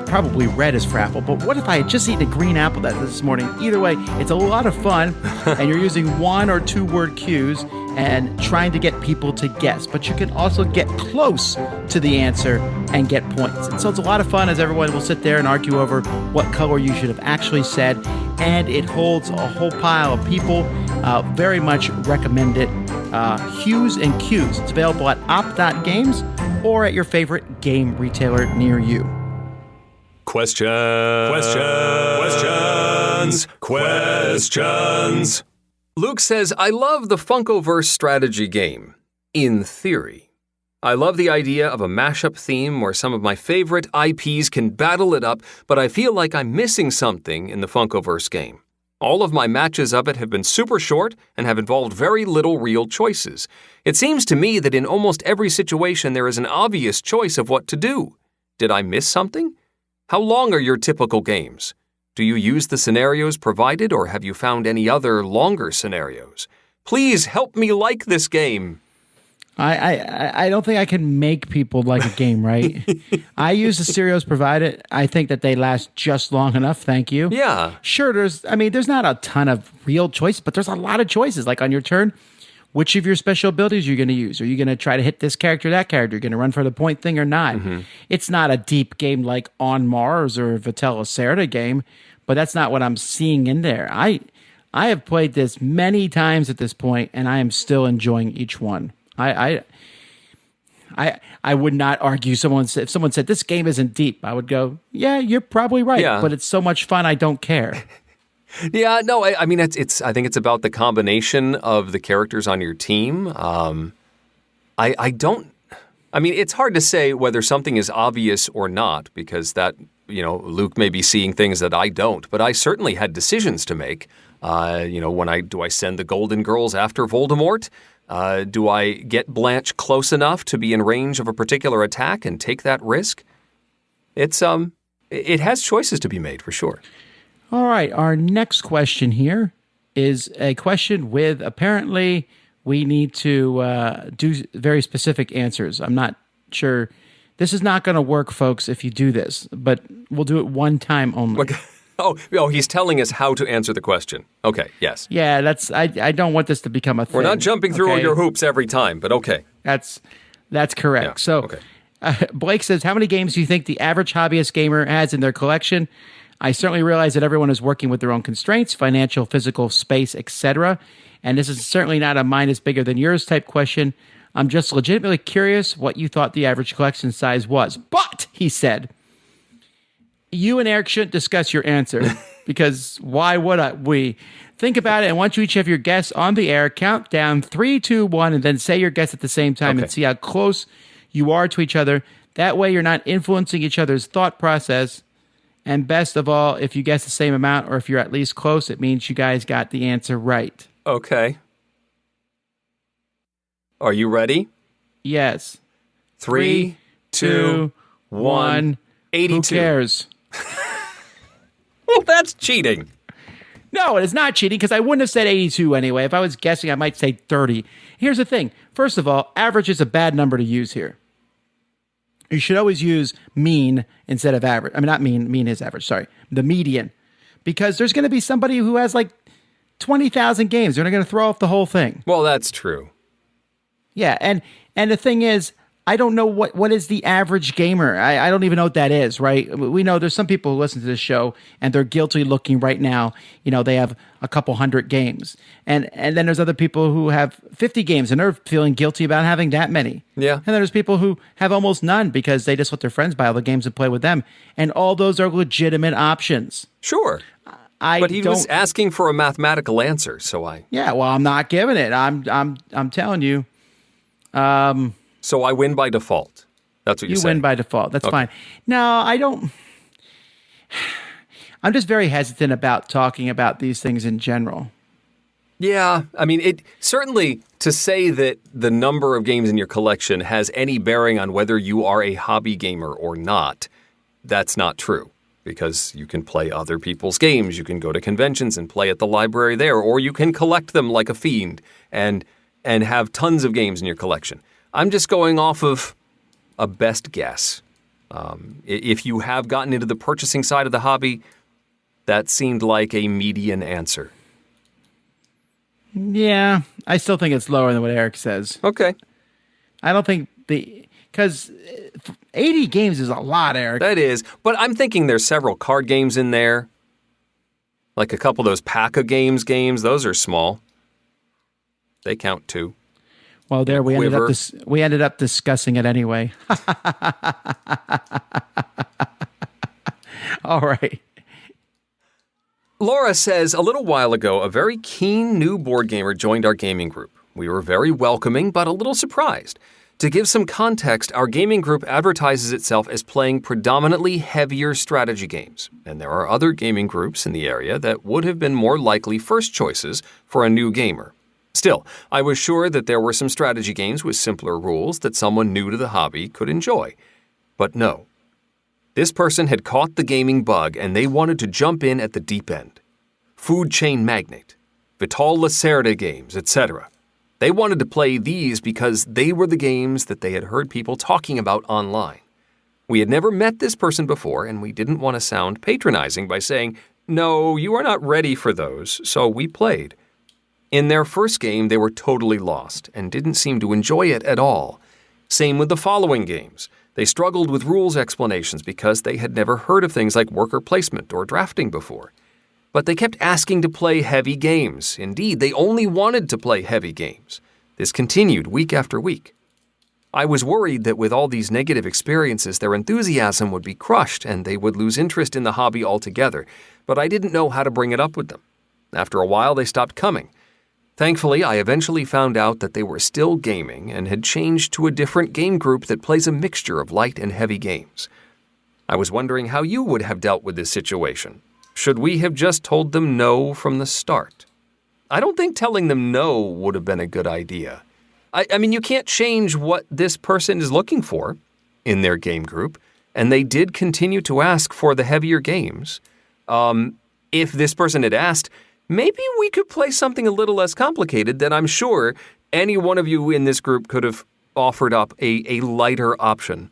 probably red is for apple. But what if I had just eaten a green apple this morning? Either way, it's a lot of fun. And you're using 1 or 2 word cues and trying to get people to guess. But you can also get close to the answer and get points. And so it's a lot of fun as everyone will sit there and argue over what color you should have actually said. And it holds a whole pile of people. Very much recommend it. Hues and Cues. It's available at op.games or at your favorite game retailer near you. Questions. Luke says, I love the Funkoverse strategy game. In theory. I love the idea of a mashup theme where some of my favorite IPs can battle it up, but I feel like I'm missing something in the Funkoverse game. All of my matches of it have been super short and have involved very little real choices. It seems to me that in almost every situation there is an obvious choice of what to do. Did I miss something? How long are your typical games? Do you use the scenarios provided, or have you found any other longer scenarios? Please help me like this game. I don't think I can make people like a game, right? I use the scenarios provided. I think that they last just long enough. Thank you. Yeah. Sure, there's not a ton of real choices, but there's a lot of choices. Like on your turn, which of your special abilities are you going to use? Are you going to try to hit this character, that character? Are you going to run for the point thing or not? Mm-hmm. It's not a deep game like On Mars or Vitel Lacerda game, but that's not what I'm seeing in there. I have played this many times at this point, and I am still enjoying each one. I would not argue if someone said this game isn't deep, I would go, yeah, you're probably right, but it's so much fun I don't care. Yeah, no, I mean, it's. I think it's about the combination of the characters on your team. I don't. I mean, it's hard to say whether something is obvious or not because that Luke may be seeing things that I don't. But I certainly had decisions to make. Do I send the Golden Girls after Voldemort? Do I get Blanche close enough to be in range of a particular attack and take that risk? It has choices to be made for sure. All right, our next question here is a question with apparently we need to do very specific answers. I'm not sure. This is not going to work, folks, if you do this, but we'll do it one time only. Okay. Oh, he's telling us how to answer the question. Okay, yes. Yeah, I don't want this to become a thing. We're not jumping through all your hoops every time, but okay. That's correct. Yeah, so okay. Blake says, how many games do you think the average hobbyist gamer has in their collection? I certainly realize that everyone is working with their own constraints, financial, physical, space, etc. And this is certainly not a mine is bigger than yours type question. I'm just legitimately curious what you thought the average collection size was. But, he said, You and Eric shouldn't discuss your answer because why would we? Think about it, and once you each have your guess on the air, count down 3, 2, 1, and then say your guess at the same time and see how close you are to each other. That way you're not influencing each other's thought process. And best of all, if you guess the same amount or if you're at least close, it means you guys got the answer right. Okay. Are you ready? Yes. 3, 2, 1. 82. Who cares? Well, that's cheating. No, it is not cheating because I wouldn't have said 82 anyway. If I was guessing, I might say 30. Here's the thing. First of all, average is a bad number to use here. You should always use mean instead of average. I mean, not mean. Mean is average. Sorry. The median. Because there's going to be somebody who has like 20,000 games. They're not going to throw off the whole thing. Well, that's true. Yeah, and the thing is, I don't know what is the average gamer. I don't even know what that is, right? We know there's some people who listen to this show and they're guilty looking right now. You know, they have a couple hundred games. And then there's other people who have 50 games and they're feeling guilty about having that many. Yeah. And then there's people who have almost none because they just let their friends buy all the games and play with them. And all those are legitimate options. Sure. But he was asking for a mathematical answer, so I... Yeah, well, I'm not giving it. I'm telling you. So I win by default. That's what you're saying. You win by default. That's fine. No, I don't. I'm just very hesitant about talking about these things in general. Yeah. I mean, it certainly to say that the number of games in your collection has any bearing on whether you are a hobby gamer or not, that's not true. Because you can play other people's games. You can go to conventions and play at the library there. Or you can collect them like a fiend and have tons of games in your collection. I'm just going off of a best guess. If you have gotten into the purchasing side of the hobby, that seemed like a median answer. Yeah, I still think it's lower than what Eric says. Okay. I don't think because 80 games is a lot, Eric. That is, but I'm thinking there's several card games in there. Like a couple of those pack-a-games games, those are small. They count too. Well, there we ended up discussing it anyway. All right. Laura says, a little while ago, a very keen new board gamer joined our gaming group. We were very welcoming, but a little surprised. To give some context, our gaming group advertises itself as playing predominantly heavier strategy games, and there are other gaming groups in the area that would have been more likely first choices for a new gamer. Still, I was sure that there were some strategy games with simpler rules that someone new to the hobby could enjoy. But no. This person had caught the gaming bug and they wanted to jump in at the deep end. Food Chain Magnate, Vital Lacerda games, etc. They wanted to play these because they were the games that they had heard people talking about online. We had never met this person before and we didn't want to sound patronizing by saying, "No, you are not ready for those," so we played. In their first game, they were totally lost and didn't seem to enjoy it at all. Same with the following games. They struggled with rules explanations because they had never heard of things like worker placement or drafting before. But they kept asking to play heavy games. Indeed, they only wanted to play heavy games. This continued week after week. I was worried that with all these negative experiences, their enthusiasm would be crushed and they would lose interest in the hobby altogether, but I didn't know how to bring it up with them. After a while, they stopped coming. Thankfully, I eventually found out that they were still gaming and had changed to a different game group that plays a mixture of light and heavy games. I was wondering how you would have dealt with this situation. Should we have just told them no from the start? I don't think telling them no would have been a good idea. I mean, you can't change what this person is looking for in their game group, and they did continue to ask for the heavier games. If this person had asked, maybe we could play something a little less complicated, then I'm sure any one of you in this group could have offered up a lighter option.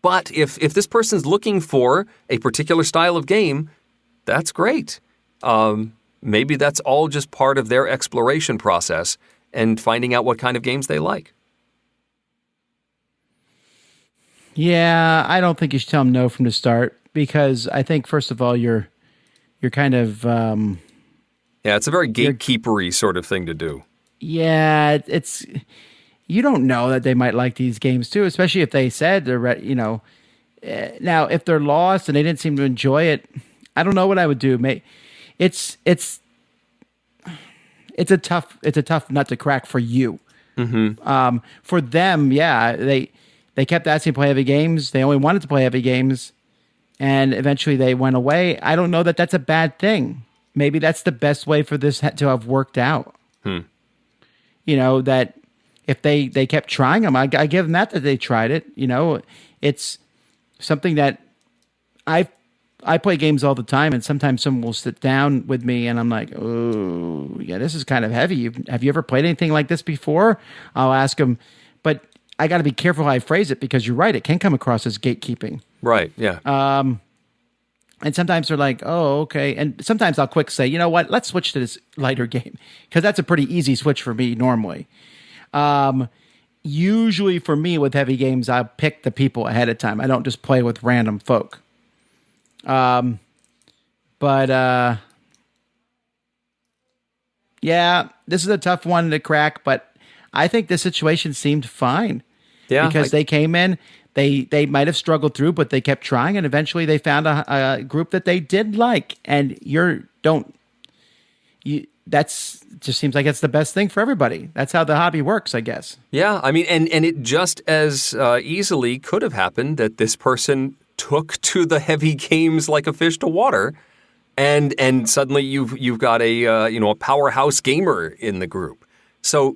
But if this person's looking for a particular style of game, that's great. Maybe that's all just part of their exploration process and finding out what kind of games they like. Yeah, I don't think you should tell them no from the start because I think, first of all, you're kind of... Yeah, it's a very gatekeepery sort of thing to do. Yeah, you don't know that they might like these games too, especially if they said they're ready, Now, if they're lost and they didn't seem to enjoy it, I don't know what I would do. It's a tough nut to crack for you. For them, yeah, they kept asking to play heavy games. They only wanted to play heavy games, and eventually they went away. I don't know that that's a bad thing. Maybe that's the best way for this to have worked out. You know, that if they kept trying them, I give them that they tried it. You know, it's something that I play games all the time, and sometimes someone will sit down with me, and I'm like, oh, yeah, this is kind of heavy. Have you ever played anything like this before? I'll ask them, but I got to be careful how I phrase it, because you're right, it can come across as gatekeeping. Right, yeah. And sometimes they're like, oh, okay. And sometimes I'll quick say, you know what, let's switch to this lighter game, because that's a pretty easy switch for me normally. Usually for me with heavy games, I pick the people ahead of time. I don't just play with random folk. Yeah, this is a tough one to crack, but I think the situation seemed fine. Yeah, because they came in, they might have struggled through, but they kept trying, and eventually they found a group that they did like. And that's just seems like it's the best thing for everybody. That's how the hobby works, I guess. Yeah, I mean, and it just as easily could have happened that this person took to the heavy games like a fish to water, and suddenly you've got a powerhouse gamer in the group. So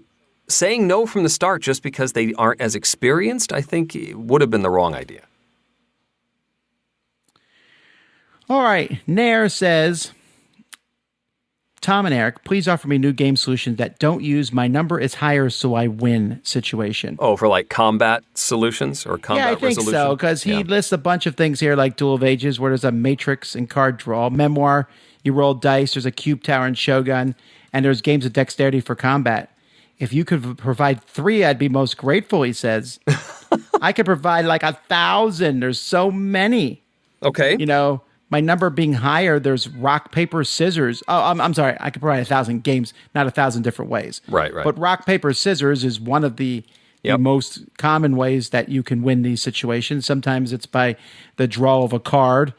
saying no from the start just because they aren't as experienced, I think would have been the wrong idea. All right, Nair says, Tom and Eric, please offer me new game solutions that don't use my number is higher so I win situation. Oh, for like combat solutions or combat resolution? Yeah, I think so, because he lists a bunch of things here like Duel of Ages, where there's a matrix and card draw. Memoir, you roll dice, there's a cube tower and Shogun, and there's games of dexterity for combat. If you could provide 3, I'd be most grateful, he says. I could provide like 1,000. There's so many. Okay. You know, my number being higher, there's rock, paper, scissors. Oh, I'm sorry. I could provide 1,000 games, not 1,000 different ways. Right. But rock, paper, scissors is one of the most common ways that you can win these situations. Sometimes it's by the draw of a card.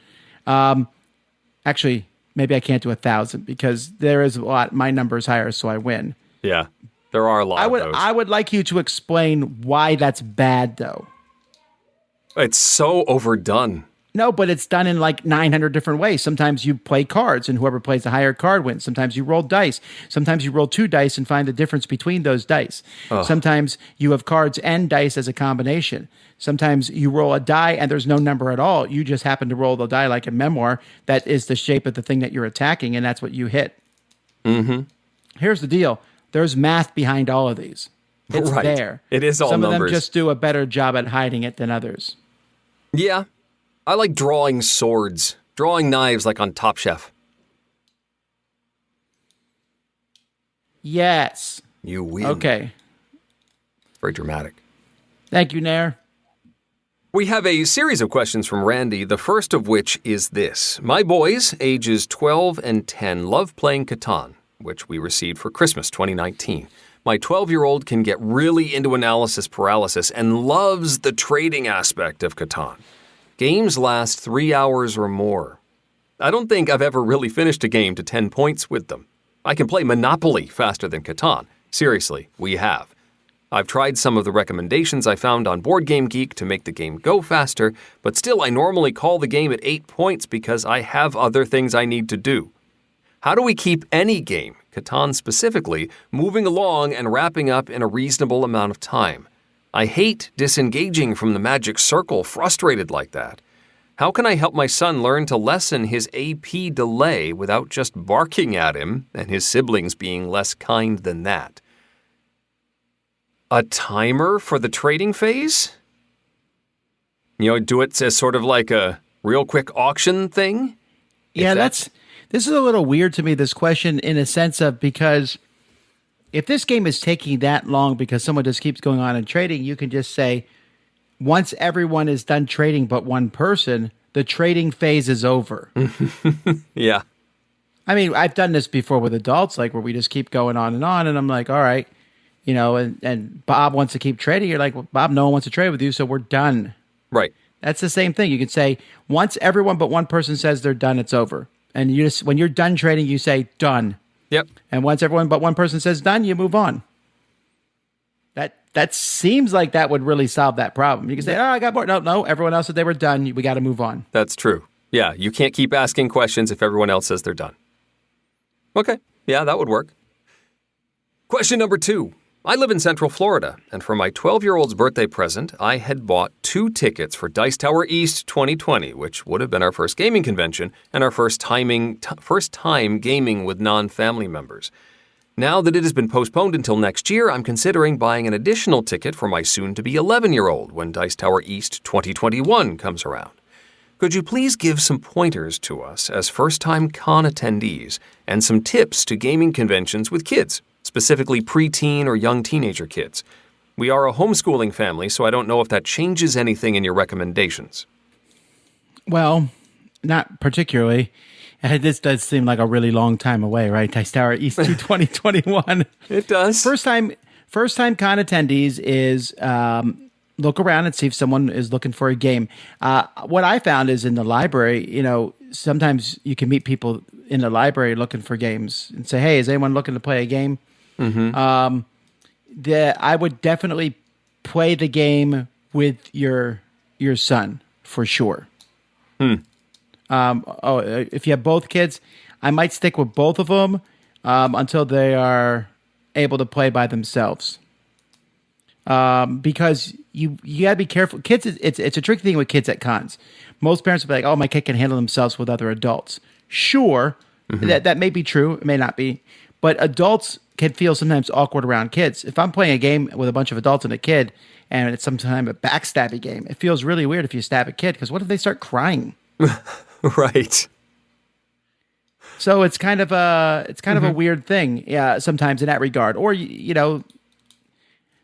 Actually, maybe I can't do 1,000 because there is a lot. My number is higher, so I win. Yeah, there are a lot of those. I would like you to explain why that's bad, though. It's so overdone. No, but it's done in like 900 different ways. Sometimes you play cards, and whoever plays the higher card wins. Sometimes you roll dice. Sometimes you roll 2 dice and find the difference between those dice. Sometimes you have cards and dice as a combination. Sometimes you roll a die, and there's no number at all. You just happen to roll the die like a memoir that is the shape of the thing that you're attacking, and that's what you hit. Mm-hmm. Here's the deal. There's math behind all of these. It's there. It is all numbers. Some of them just do a better job at hiding it than others. Yeah. I like drawing swords, drawing knives like on Top Chef. Yes. You win. Okay. Very dramatic. Thank you, Nair. We have a series of questions from Randy, the first of which is this. My boys, ages 12 and 10, love playing Catan, which we received for Christmas 2019. My 12-year-old can get really into analysis paralysis and loves the trading aspect of Catan. Games last 3 hours or more. I don't think I've ever really finished a game to 10 points with them. I can play Monopoly faster than Catan. Seriously, we have. I've tried some of the recommendations I found on Board Game Geek to make the game go faster, but still I normally call the game at 8 points because I have other things I need to do. How do we keep any game, Catan specifically, moving along and wrapping up in a reasonable amount of time? I hate disengaging from the magic circle frustrated like that. How can I help my son learn to lessen his AP delay without just barking at him and his siblings being less kind than that? A timer for the trading phase? Do it as sort of like a real quick auction thing? Yeah, this is a little weird to me, this question, in a sense of because if this game is taking that long because someone just keeps going on and trading, you can just say, once everyone is done trading but one person, the trading phase is over. Yeah. I mean, I've done this before with adults, like where we just keep going on, and I'm like, all right, and Bob wants to keep trading. You're like, well, Bob, no one wants to trade with you, so we're done. Right. That's the same thing. You can say once everyone but one person says they're done, it's over. And you just when you're done trading, you say done. Yep. And once everyone but one person says done, you move on. That seems like that would really solve that problem. You can say, I got bored. No, everyone else said they were done. We got to move on. That's true. Yeah, you can't keep asking questions if everyone else says they're done. Okay, yeah, that would work. Question number 2. I live in Central Florida, and for my 12-year-old's birthday present, I had bought 2 tickets for Dice Tower East 2020, which would have been our first gaming convention and our first time gaming with non-family members. Now that it has been postponed until next year, I'm considering buying an additional ticket for my soon-to-be 11-year-old when Dice Tower East 2021 comes around. Could you please give some pointers to us as first-time con attendees and some tips to gaming conventions with kids, specifically preteen or young teenager kids? We are a homeschooling family, so I don't know if that changes anything in your recommendations. Well, not particularly. This does seem like a really long time away, right? Dice Tower East 2021. It does. First time con attendees is look around and see if someone is looking for a game. What I found is in the library, sometimes you can meet people in the library looking for games and say, hey, is anyone looking to play a game? Mm-hmm. I would definitely play the game with your son for sure. If you have both kids, I might stick with both of them until they are able to play by themselves. Because you gotta be careful. Kids, it's a tricky thing with kids at cons. Most parents will be like, "Oh, my kid can handle themselves with other adults." Sure, that may be true. It may not be, but adults can feel sometimes awkward around kids. If I'm playing a game with a bunch of adults and a kid, and it's sometimes a backstabby game, it feels really weird if you stab a kid because what if they start crying? Right. So it's kind of a weird thing, sometimes in that regard. Or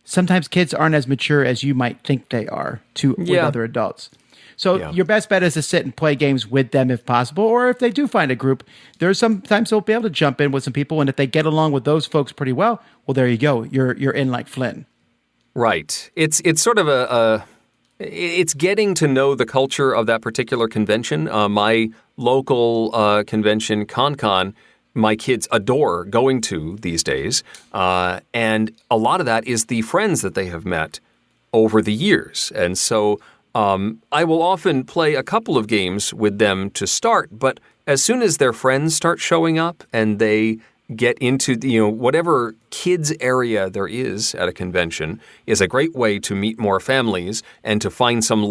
sometimes kids aren't as mature as you might think they are with other adults. So your best bet is to sit and play games with them if possible. Or if they do find a group, there's sometimes they'll be able to jump in with some people, and if they get along with those folks pretty well, there you go. You're in like Flynn. Right. It's sort of it's getting to know the culture of that particular convention. My local convention, Con, my kids adore going to these days. And a lot of that is the friends that they have met over the years. And so I will often play a couple of games with them to start. But as soon as their friends start showing up and they get into whatever kids area there is at a convention is a great way to meet more families and to find some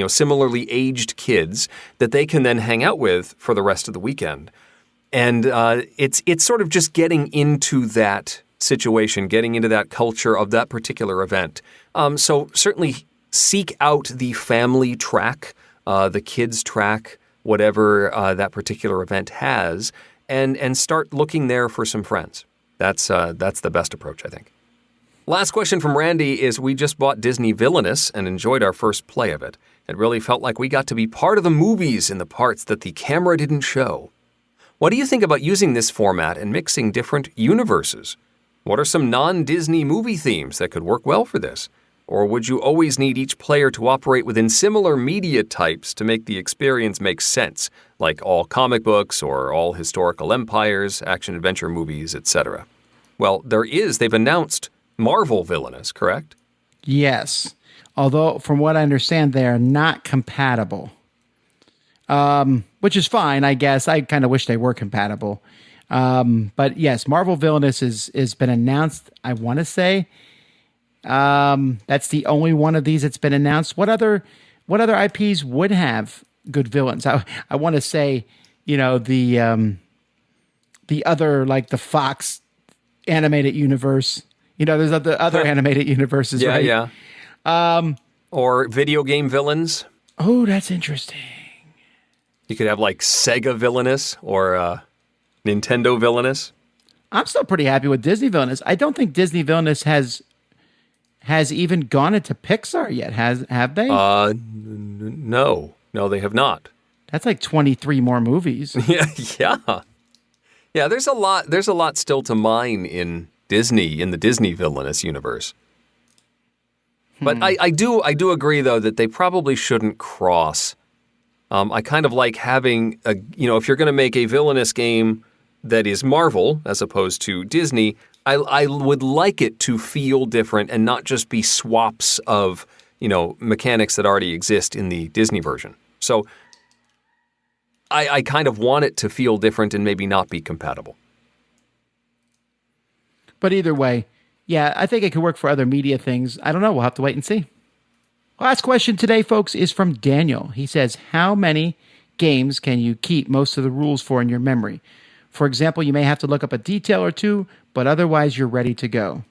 similarly aged kids that they can then hang out with for the rest of the weekend. And it's sort of just getting into that situation, getting into that culture of that particular event. So certainly seek out the family track, the kids track, whatever that particular event has, and start looking there for some friends. That's the best approach, I think. Last question from Randy is, we just bought Disney Villainous and enjoyed our first play of it. It really felt like we got to be part of the movies in the parts that the camera didn't show. What do you think about using this format and mixing different universes? What are some non-Disney movie themes that could work well for this? Or would you always need each player to operate within similar media types to make the experience make sense, like all comic books or all historical empires, action-adventure movies, etc.? Well, they've announced Marvel Villainous, correct? Yes. Although, from what I understand, they are not compatible. Which is fine, I guess. I kind of wish they were compatible. But yes, Marvel Villainous has been announced, I want to say. That's the only one of these that's been announced. What other IPs would have good villains? I want to say, the other, like the Fox animated universe. There's other animated universes, right? Yeah. Or video game villains. Oh, that's interesting. You could have like Sega Villainous or Nintendo Villainous. I'm still pretty happy with Disney Villainous. I don't think Disney Villainous has even gone into Pixar yet. Have they? No, they have not. That's like 23 more movies. Yeah. There's a lot still to mine in Disney, in the Disney Villainous universe. But I do agree, though, that they probably shouldn't cross. I kind of like having, if you're going to make a villainous game that is Marvel as opposed to Disney, I would like it to feel different and not just be swaps of, mechanics that already exist in the Disney version. So I kind of want it to feel different and maybe not be compatible. But either way, yeah, I think it could work for other media things. I don't know. We'll have to wait and see. Last question today, folks, is from Daniel. He says, how many games can you keep most of the rules for in your memory? For example, you may have to look up a detail or two, but otherwise you're ready to go.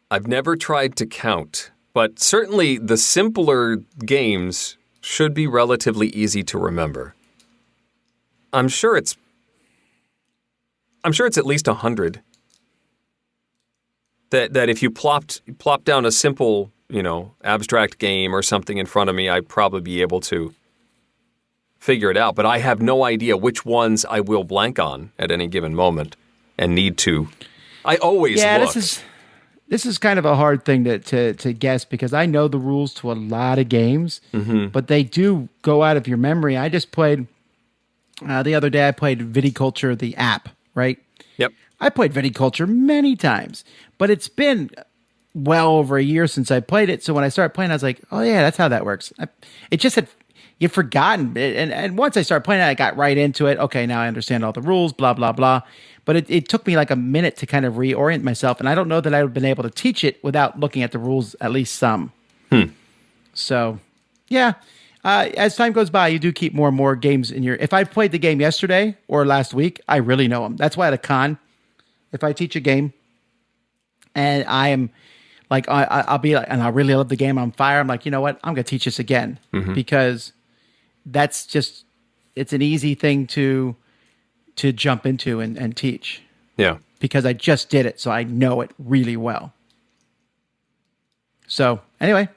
I've never tried to count, but certainly the simpler games should be relatively easy to remember. I'm sure it's at least 100. That if you plopped down a simple, abstract game or something in front of me, I'd probably be able to figure it out. But I have no idea which ones I will blank on at any given moment and need to. I always look. This is kind of a hard thing to guess because I know the rules to a lot of games, but they do go out of your memory. I just played the other day. I played Viticulture, the app, right? Yep. I played Viticulture many times, but it's been well over a year since I played it. So when I started playing, I was like, oh yeah, that's how that works. It just had, you've forgotten. And once I started playing it, I got right into it. Okay, now I understand all the rules, blah, blah, blah. But it took me like a minute to kind of reorient myself. And I don't know that I would have been able to teach it without looking at the rules, at least some. So, yeah. As time goes by, you do keep more and more games in your... If I played the game yesterday or last week, I really know them. That's why at a con, if I teach a game and I am like, I'll be like, and I really love the game, I'm on fire, I'm like, you know what? I'm going to teach this again because that's just, it's an easy thing to jump into and teach. Yeah. Because I just did it, so I know it really well. So anyway,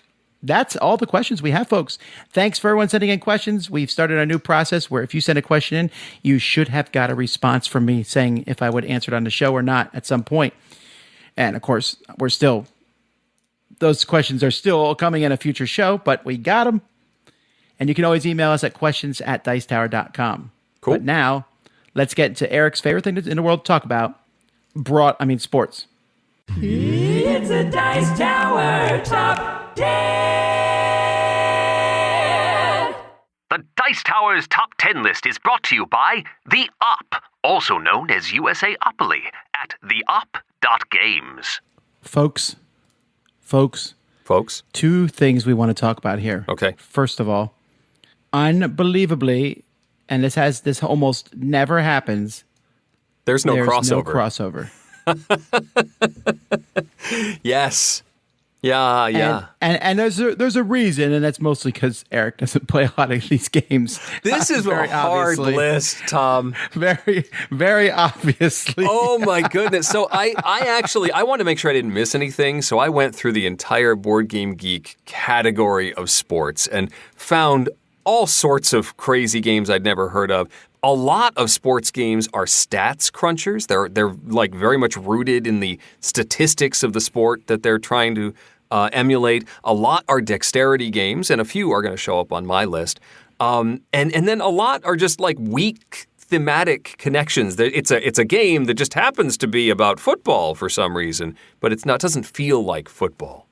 that's all the questions we have, folks. Thanks for everyone sending in questions. We've started a new process where if you send a question in, you should have got a response from me saying if I would answer it on the show or not at some point. And of course, those questions are still coming in a future show, but we got them. And you can always email us at questions@dicetower.com. Cool. But now, let's get into Eric's favorite thing in the world to talk about, sports. It's a Dice Tower Top 10! The Dice Tower's Top 10 list is brought to you by The Op, also known as USA Opoly, at theop.games. Folks, two things we want to talk about here. Okay. First of all, unbelievably, and this almost never happens. There's no crossover. No crossover. Yes. Yeah. And there's a reason, and that's mostly because Eric doesn't play a lot of these games. This is a hard list, Tom. Very, very obviously. Oh my goodness. So I wanted to make sure I didn't miss anything. So I went through the entire Board Game Geek category of sports and found all sorts of crazy games I'd never heard of. A lot of sports games are stats crunchers. They're like very much rooted in the statistics of the sport that they're trying to emulate. A lot are dexterity games, and a few are going to show up on my list. And then a lot are just like weak thematic connections. It's a game that just happens to be about football for some reason, but it doesn't feel like football.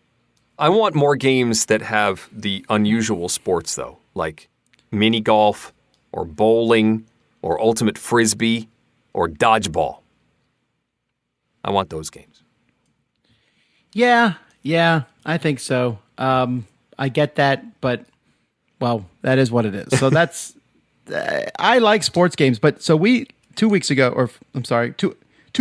I want more games that have the unusual sports, though, like mini golf or bowling or ultimate frisbee or dodgeball. I want those games. Yeah, I think so. I get that, but, well, that is what it is. So that's... I like sports games, but so 2 weeks ago, or I'm sorry, two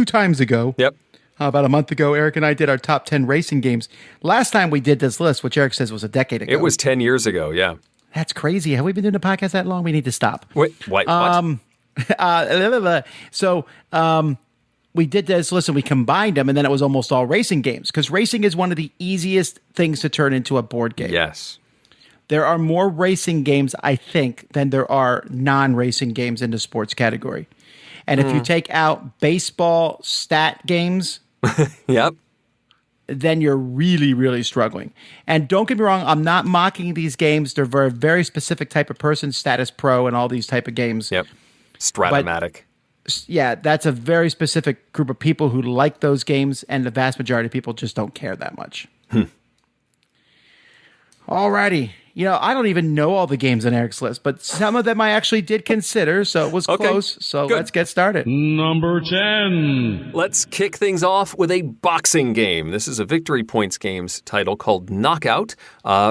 times ago. Yep. About a month ago, Eric and I did our top 10 racing games. Last time we did this list, which Eric says was a decade ago. It was 10 years ago, yeah. That's crazy. Have we been doing a podcast that long? We need to stop. Wait, what? So we did this list and we combined them, and then it was almost all racing games, because racing is one of the easiest things to turn into a board game. Yes. There are more racing games, I think, than there are non-racing games in the sports category. And if you take out baseball stat games Yep. then you're really, really struggling. And don't get me wrong, I'm not mocking these games. They're for a very specific type of person, status pro and all these type of games. Yep. Stratomatic. Yeah, that's a very specific group of people who like those games, and the vast majority of people just don't care that much. Alrighty. You know, I don't even know all the games on Eric's list, but some of them I actually did consider, so it was close. So Good. let's get started. Number 10. Let's kick things off with a boxing game. This is a Victory Points Games title called Knockout.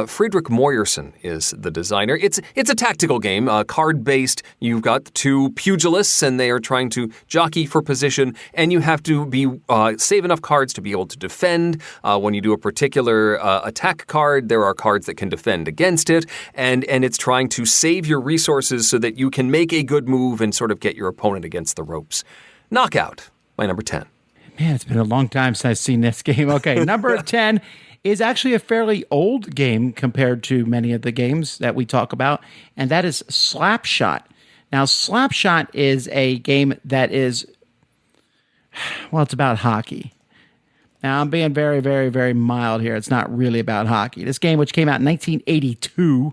Friedrich Moyerson is the designer. It's a tactical game, card-based. You've got two pugilists, and they are trying to jockey for position, and you have to be save enough cards to be able to defend. When you do a particular attack card, there are cards that can defend against it, and it's trying to save your resources so that you can make a good move and sort of get your opponent against the ropes. Knockout, my number 10. Man, it's been a long time since I've seen this game. Okay, number 10 is actually a fairly old game compared to many of the games that we talk about, and that is Slapshot. Now, Slapshot is a game that is, well, it's about hockey. Now, I'm being very, very, very mild here. It's not really about hockey. This game, which came out in 1982,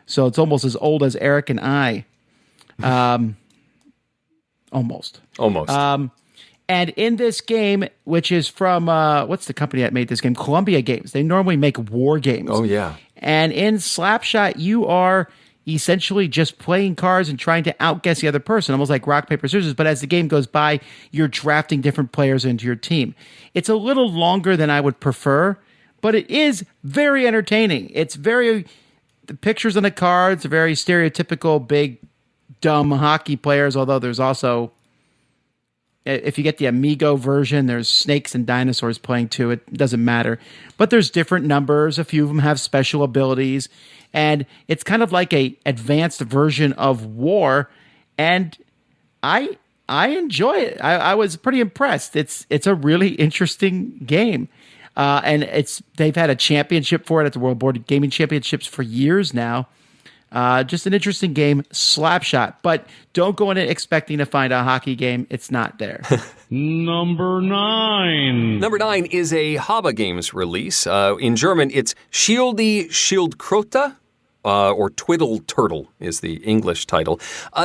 so it's almost as old as Eric and I. Almost. And in this game, which is from, what's the company that made this game? Columbia Games. They normally make war games. Oh, yeah. And in Slapshot, you are essentially just playing cards and trying to outguess the other person, almost like rock, paper, scissors. But as the game goes by, you're drafting different players into your team. It's a little longer than I would prefer, but it is very entertaining. The pictures on the cards are very stereotypical, big, dumb hockey players, although there's also, if you get the Amigo version, there's snakes and dinosaurs playing too. It doesn't matter. But there's different numbers. A few of them have special abilities. And it's kind of like a advanced version of War. And I enjoy it. I was pretty impressed. It's a really interesting game. And they've had a championship for it at the World Board Gaming Championships for years now. Just an interesting game, Slapshot. But don't go in it expecting to find a hockey game. It's not there. Number 9. Number 9 is a Haba Games release. In German, it's Schildi Schildkröte, or Twiddle Turtle is the English title.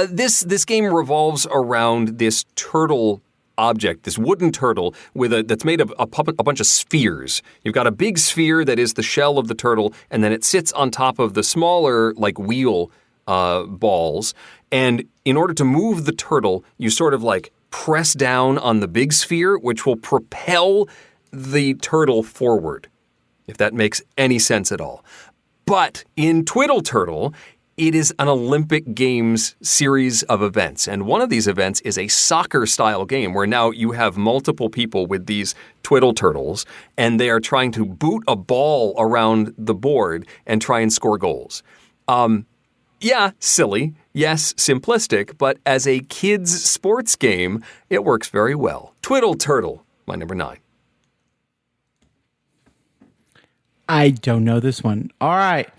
This game revolves around this turtle object, this wooden turtle that's made of a bunch of spheres. You've got a big sphere that is the shell of the turtle, and then it sits on top of the smaller, like wheel balls. And in order to move the turtle, you sort of like press down on the big sphere, which will propel the turtle forward, if that makes any sense at all. But in Twiddle Turtle, it is an Olympic Games series of events. And one of these events is a soccer-style game where now you have multiple people with these Twiddle Turtles, and they are trying to boot a ball around the board and try and score goals. Yeah, silly. Yes, simplistic. But as a kids' sports game, it works very well. Twiddle Turtle, my number 9. I don't know this one. All right.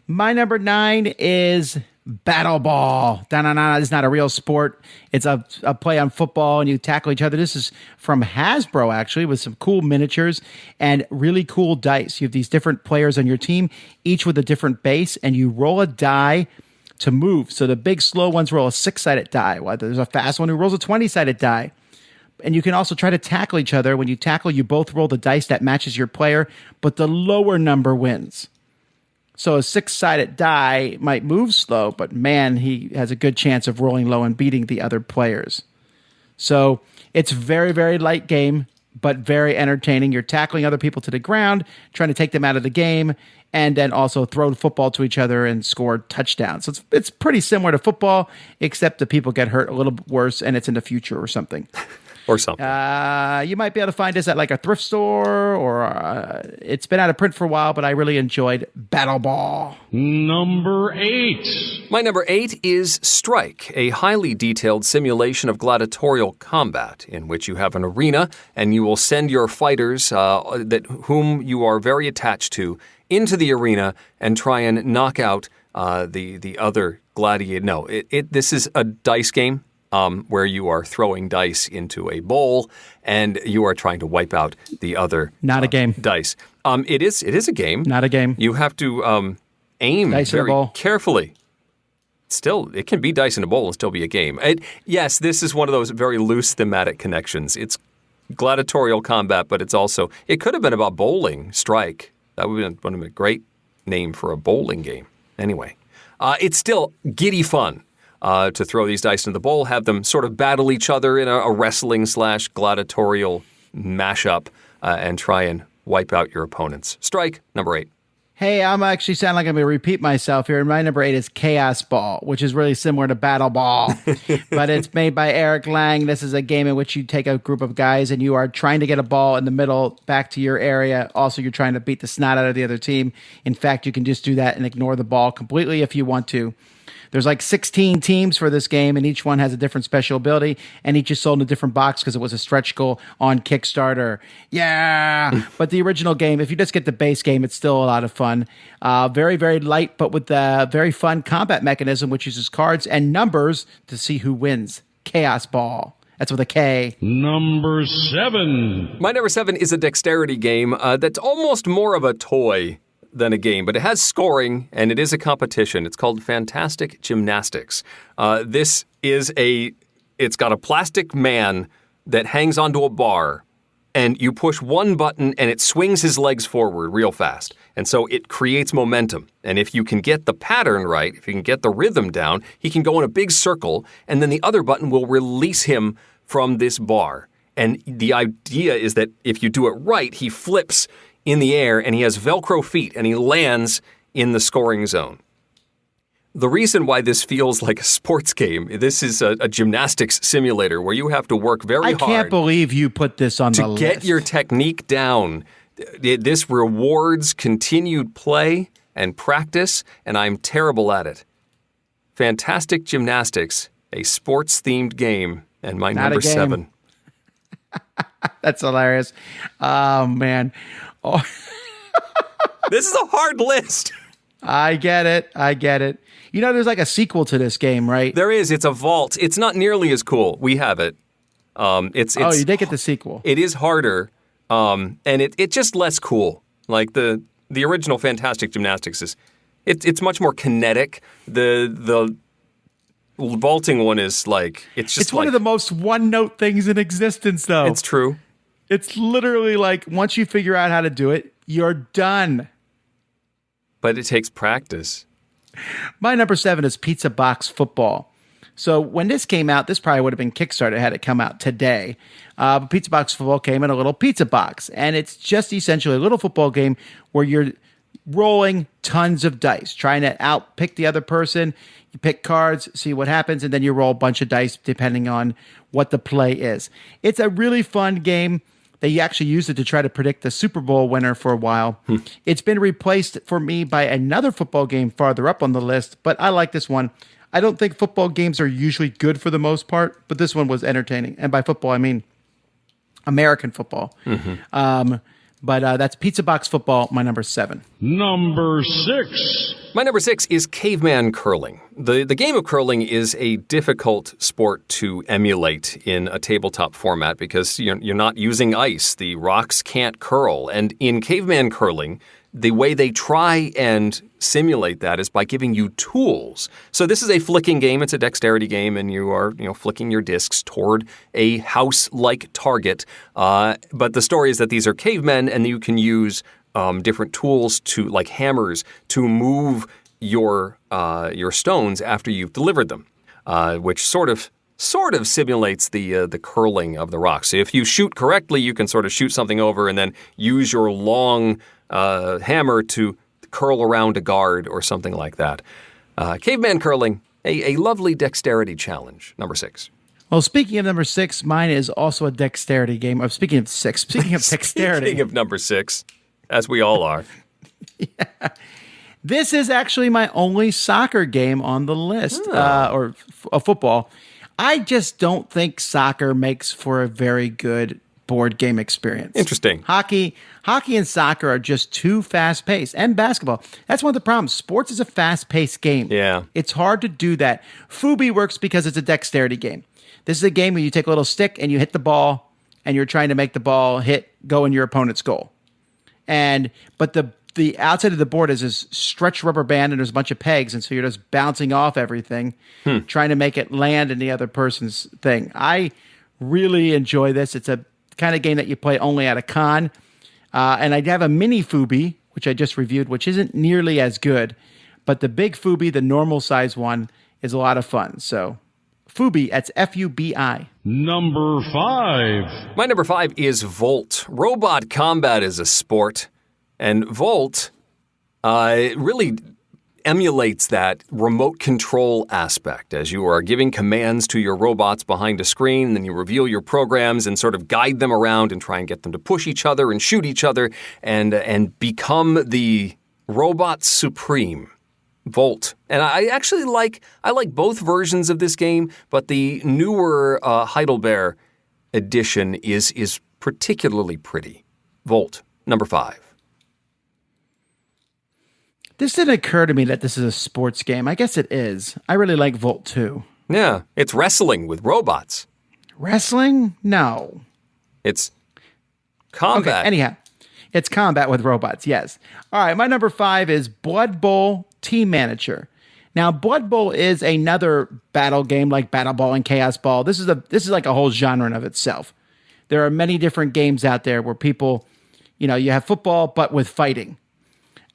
My number 9 is Battle Ball. This is not a real sport. It's a play on football, and you tackle each other. This is from Hasbro, actually, with some cool miniatures and really cool dice. You have these different players on your team, each with a different base, and you roll a die to move. So the big, slow ones roll a 6-sided die, while there's a fast one who rolls a 20-sided die. And you can also try to tackle each other. When you tackle, you both roll the dice that matches your player, but the lower number wins. So a 6-sided die might move slow, but man, he has a good chance of rolling low and beating the other players. So it's very, very light game, but very entertaining. You're tackling other people to the ground, trying to take them out of the game, and then also throw the football to each other and score touchdowns. So it's pretty similar to football, except the people get hurt a little worse, and it's in the future or something. Or something. You might be able to find this at like a thrift store, or it's been out of print for a while, but I really enjoyed Battle Ball. Number 8. My number 8 is Strike, a highly detailed simulation of gladiatorial combat in which you have an arena and you will send your fighters whom you are very attached to into the arena and try and knock out the other gladiator. No, this is a dice game. where you are throwing dice into a bowl and you are trying to wipe out the other Not a game. dice. It is a game. Not a game. You have to aim Dice in a very bowl. carefully. Still, it can be dice in a bowl and still be a game. Yes, this is one of those very loose thematic connections. It's gladiatorial combat, but it could have been about bowling, strike. That would have been a great name for a bowling game. Anyway, it's still giddy fun to throw these dice into the bowl, have them sort of battle each other in a wrestling/gladiatorial mashup, and try and wipe out your opponents. Strike, number 8. Hey, I'm actually sound like I'm going to repeat myself here. My number 8 is Chaos Ball, which is really similar to Battle Ball, but it's made by Eric Lang. This is a game in which you take a group of guys and you are trying to get a ball in the middle back to your area. Also, you're trying to beat the snot out of the other team. In fact, you can just do that and ignore the ball completely if you want to. There's like 16 teams for this game, and each one has a different special ability, and each is sold in a different box because it was a stretch goal on Kickstarter. Yeah! But the original game, if you just get the base game, it's still a lot of fun. Very, very light, but with a very fun combat mechanism, which uses cards and numbers to see who wins. Chaos Ball. That's with a K. Number 7. My number 7 is a dexterity game that's almost more of a toy than a game, but it has scoring and it is a competition. It's called Fantastic Gymnastics. It's got a plastic man that hangs onto a bar, and you push one button and it swings his legs forward real fast. And so it creates momentum. And if you can get the pattern right, if you can get the rhythm down, he can go in a big circle, and then the other button will release him from this bar. And the idea is that if you do it right, he flips in the air, and he has Velcro feet, and he lands in the scoring zone. The reason why this feels like a sports game, this is a gymnastics simulator where you have to work very hard. I can't believe you put this on the list. To get your technique down. This rewards continued play and practice, and I'm terrible at it. Fantastic Gymnastics, a sports-themed game, and my number 7. That's hilarious. Oh, man. Oh. This is a hard list. I get it. You know, there's like a sequel to this game, right? There is. It's a vault. It's not nearly as cool. We have it. You did get the sequel. It is harder, and it's just less cool. Like the original Fantastic Gymnastics it's much more kinetic. The vaulting one is like it's one of the most one-note things in existence, though. It's true. It's literally like once you figure out how to do it, you're done. But it takes practice. My number 7 is Pizza Box Football. So when this came out, this probably would have been Kickstarter had it come out today. But Pizza Box Football came in a little pizza box, and it's just essentially a little football game where you're rolling tons of dice, trying to outpick the other person. You pick cards, see what happens, and then you roll a bunch of dice depending on what the play is. It's a really fun game. They actually used it to try to predict the Super Bowl winner for a while. It's been replaced for me by another football game farther up on the list, but I like this one. I don't think football games are usually good for the most part, but this one was entertaining. And by football, I mean American football. But that's Pizza Box Football, my number 7. Number 6. My number 6 is Caveman Curling. The game of curling is a difficult sport to emulate in a tabletop format because you're not using ice. The rocks can't curl. And in Caveman Curling, the way they try and simulate that is by giving you tools. So this is a flicking game. It's a dexterity game, and you are flicking your discs toward a house-like target. But the story is that these are cavemen, and you can use different tools like hammers to move your stones after you've delivered them, which sort of simulates the curling of the rocks. So if you shoot correctly, you can sort of shoot something over and then use your long hammer to curl around a guard or something like that. Caveman Curling, a lovely dexterity challenge. Number 6. Well, speaking of number 6, mine is also a dexterity game. Speaking of dexterity. Speaking of number 6, as we all are. Yeah. This is actually my only soccer game on the list, or football. I just don't think soccer makes for a very good board game experience. Interesting. Hockey and soccer are just too fast-paced, and basketball. That's one of the problems. Sports is a fast-paced game. Yeah. It's hard to do that. Fubi works because it's a dexterity game. This is a game where you take a little stick and you hit the ball, and you're trying to make the ball go in your opponent's goal. But the outside of the board is this stretched rubber band, and there's a bunch of pegs, and so you're just bouncing off everything, trying to make it land in the other person's thing. I really enjoy this. It's a kind of game that you play only at a con. And I have a mini Fubi, which I just reviewed, which isn't nearly as good. But the big Fubi, the normal size one, is a lot of fun. So Fubi, that's Fubi. Number 5. My number 5 is Volt. Robot combat is a sport, and Volt really emulates that remote control aspect as you are giving commands to your robots behind a screen, and then you reveal your programs and sort of guide them around and try and get them to push each other and shoot each other and become the robot supreme. Volt. And I actually like both versions of this game, but the newer Heidelberg edition is particularly pretty. Volt, number 5. This didn't occur to me that this is a sports game. I guess it is. I really like Volt 2. Yeah, it's wrestling with robots. Wrestling? No. It's combat. Okay, anyhow, it's combat with robots, yes. All right, my number 5 is Blood Bowl Team Manager. Now, Blood Bowl is another battle game like Battle Ball and Chaos Ball. This is like a whole genre in of itself. There are many different games out there where people, you have football, but with fighting.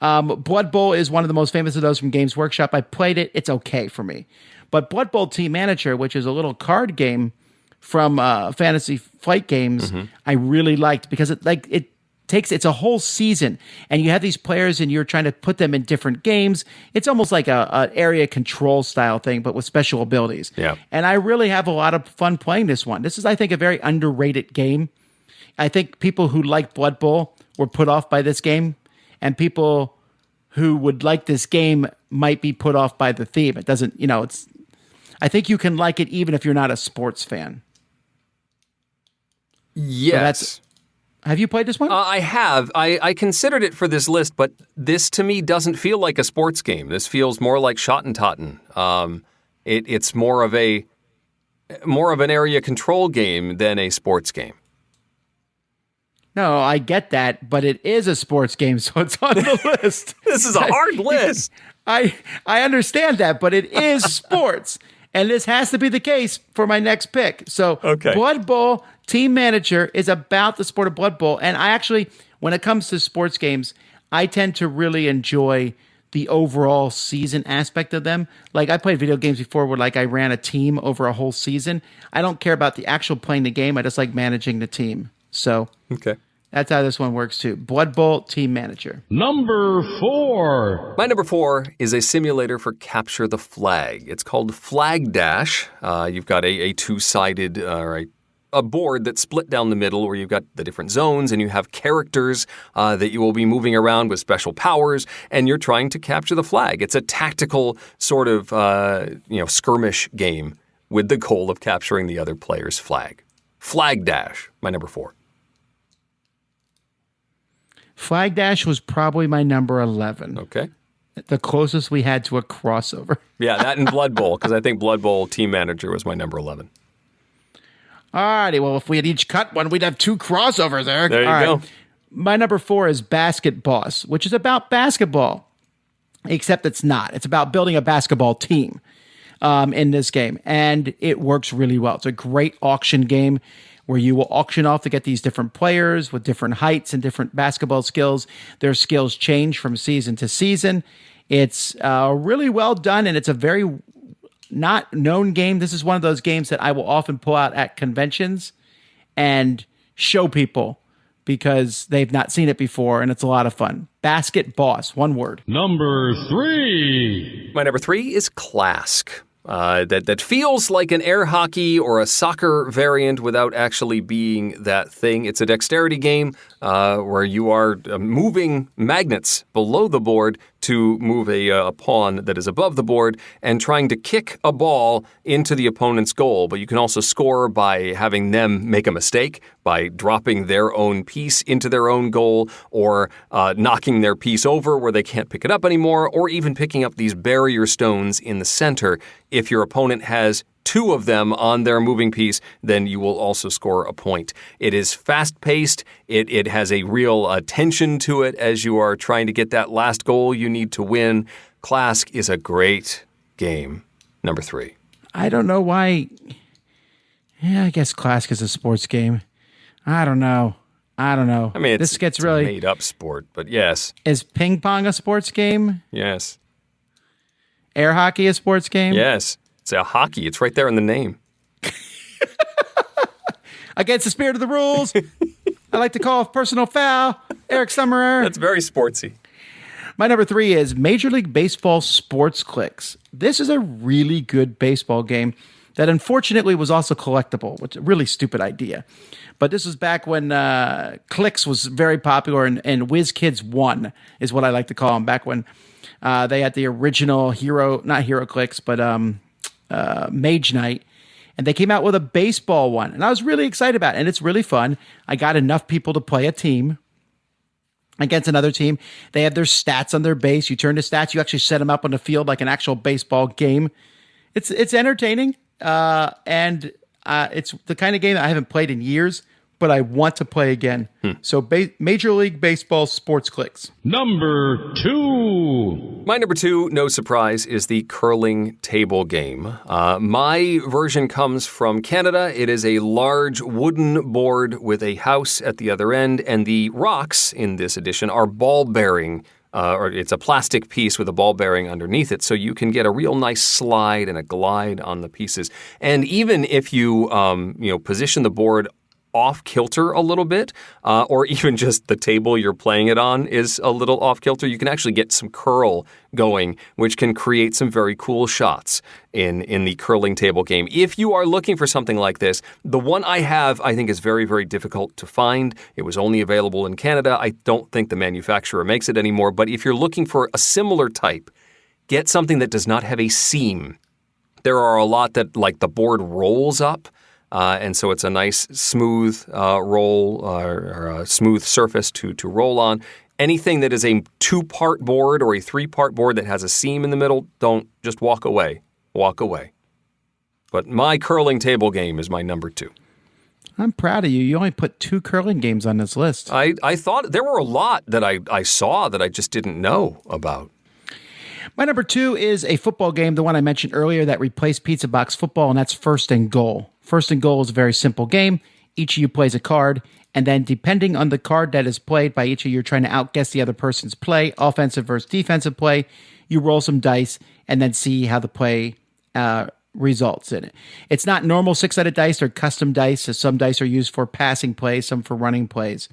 Blood Bowl is one of the most famous of those from Games Workshop. I played it. It's okay for me. But Blood Bowl Team Manager, which is a little card game from Fantasy Flight Games, I really liked because it's a whole season, and you have these players and you're trying to put them in different games. It's almost like a area control style thing, but with special abilities. Yeah. And I really have a lot of fun playing this one. This is, I think, a very underrated game. I think people who like Blood Bowl were put off by this game, and people who would like this game might be put off by the theme. It doesn't, I think you can like it even if you're not a sports fan. Yes. Have you played this one? I have. I considered it for this list, but this to me doesn't feel like a sports game. This feels more like Schottentotten. It's more of an area control game than a sports game. No, I get that, but it is a sports game, so it's on the list. This is a hard list. I understand that, but it is sports, and this has to be the case for my next pick. So, okay. Blood Bowl Team Manager is about the sport of Blood Bowl, and I actually, when it comes to sports games, I tend to really enjoy the overall season aspect of them. Like, I played video games before where, I ran a team over a whole season. I don't care about the actual playing the game. I just like managing the team. So, okay. That's how this one works too. Blood Bowl Team Manager. Number 4. My number 4 is a simulator for capture the flag. It's called Flag Dash. You've got a two-sided a board that's split down the middle where you've got the different zones and you have characters that you will be moving around with special powers, and you're trying to capture the flag. It's a tactical sort of skirmish game with the goal of capturing the other player's flag. Flag Dash, my number 4. Flag Dash was probably my number 11. Okay. The closest we had to a crossover. Yeah, that and Blood Bowl, because I think Blood Bowl Team Manager was my number 11. All righty. Well, if we had each cut one, we'd have 2 crossovers, Eric. There you go. My number 4 is Basket Boss, which is about basketball, except it's not. It's about building a basketball team in this game, and it works really well. It's a great auction game where you will auction off to get these different players with different heights and different basketball skills. Their skills change from season to season. It's really well done, and it's a very not known game. This is one of those games that I will often pull out at conventions and show people because they've not seen it before, and it's a lot of fun. Basket Boss, one word. Number 3. My number 3 is Clask. That feels like an air hockey or a soccer variant without actually being that thing. It's a dexterity game where you are moving magnets below the board to move a pawn that is above the board and trying to kick a ball into the opponent's goal. But you can also score by having them make a mistake, by dropping their own piece into their own goal, or knocking their piece over where they can't pick it up anymore, or even picking up these barrier stones in the center. If your opponent has 2 of them on their moving piece, then you will also score a point. It is fast-paced. It has a real tension to it as you are trying to get that last goal you need to win. Clask is a great game. Number 3. I don't know why. Yeah, I guess Clask is a sports game. I don't know. I mean, this gets it's really a made-up sport, but yes. Is ping pong a sports game? Yes. Air hockey a sports game? Yes. It's a hockey. It's right there in the name. Against the spirit of the rules, I like to call a personal foul. Eric Summerer. That's very sportsy. My number 3 is Major League Baseball Sports Clicks. This is a really good baseball game that unfortunately was also collectible, which is a really stupid idea. But this was back when Clicks was very popular, and Whiz Kids 1 is what I like to call them, back when they had the original not Hero Clicks, but Mage Knight. And they came out with a baseball one. And I was really excited about it. And it's really fun. I got enough people to play a team against another team. They have their stats on their base. You turn to stats. You actually set them up on the field like an actual baseball game. It's entertaining. And it's the kind of game that I haven't played in years, but I want to play again. So Major League Baseball Sports Clicks. Number 2. My number 2, no surprise, is the curling table game. My version comes from Canada. It is a large wooden board with a house at the other end, and the rocks in this edition are ball bearing. Or it's a plastic piece with a ball bearing underneath it, so you can get a real nice slide and a glide on the pieces. And even if you position the board off kilter a little bit, or even just the table you're playing it on is a little off kilter, you can actually get some curl going, which can create some very cool shots in the curling table game. If you are looking for something like this, the one I have, I think, is very, very difficult to find. It was only available in Canada. I don't think the manufacturer makes it anymore. But if you're looking for a similar type, get something that does not have a seam. There are a lot that, like, the board rolls up. And so it's a nice smooth roll or a smooth surface to roll on. Anything that is a 2-part board or a 3-part board that has a seam in the middle, don't just walk away. Walk away. But my curling table game is my number 2. I'm proud of you. You only put 2 curling games on this list. I thought there were a lot that I saw that I just didn't know about. My number 2 is a football game, the one I mentioned earlier that replaced Pizza Box football, and that's First and Goal. First and Goal is a very simple game. Each of you plays a card, and then depending on the card that is played by each of you, you're trying to outguess the other person's play, offensive versus defensive play. You roll some dice and then see how the play results in it. It's not normal 6-sided dice or custom dice, so some dice are used for passing plays, some for running plays.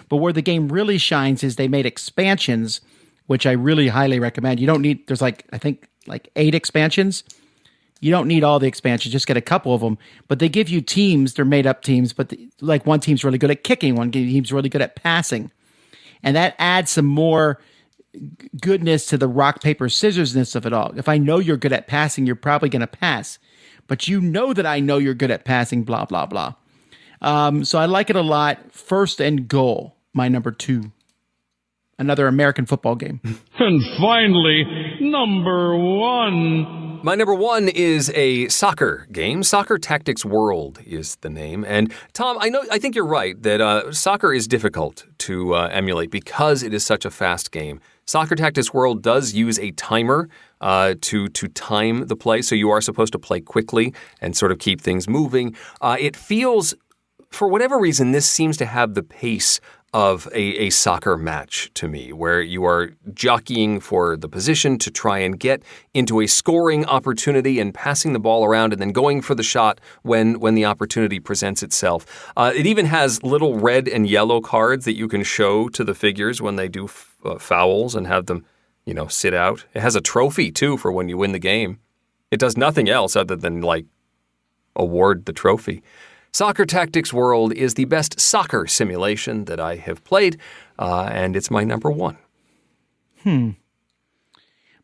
But where the game really shines is they made expansions, which I really highly recommend. You don't need, there's I think 8 expansions. You don't need all the expansions, just get a couple of them. But they give you teams, they're made up teams, but one team's really good at kicking, one team's really good at passing. And that adds some more goodness to the rock, paper, scissorsness of it all. If I know you're good at passing, you're probably going to pass. But you know that I know you're good at passing, blah, blah, blah. So I like it a lot. First and Goal, my number 2. Another American football game. And finally, number 1. My number 1 is a soccer game. Soccer Tactics World is the name. And Tom, I think you're right that soccer is difficult to emulate because it is such a fast game. Soccer Tactics World does use a timer to time the play, so you are supposed to play quickly and sort of keep things moving. It feels, for whatever reason, this seems to have the pace of a soccer match to me, where you are jockeying for the position to try and get into a scoring opportunity and passing the ball around and then going for the shot when the opportunity presents itself. It even has little red and yellow cards that you can show to the figures when they do fouls and have them, sit out. It has a trophy, too, for when you win the game. It does nothing else other than, award the trophy. Soccer Tactics World is the best soccer simulation that I have played, and it's my number 1.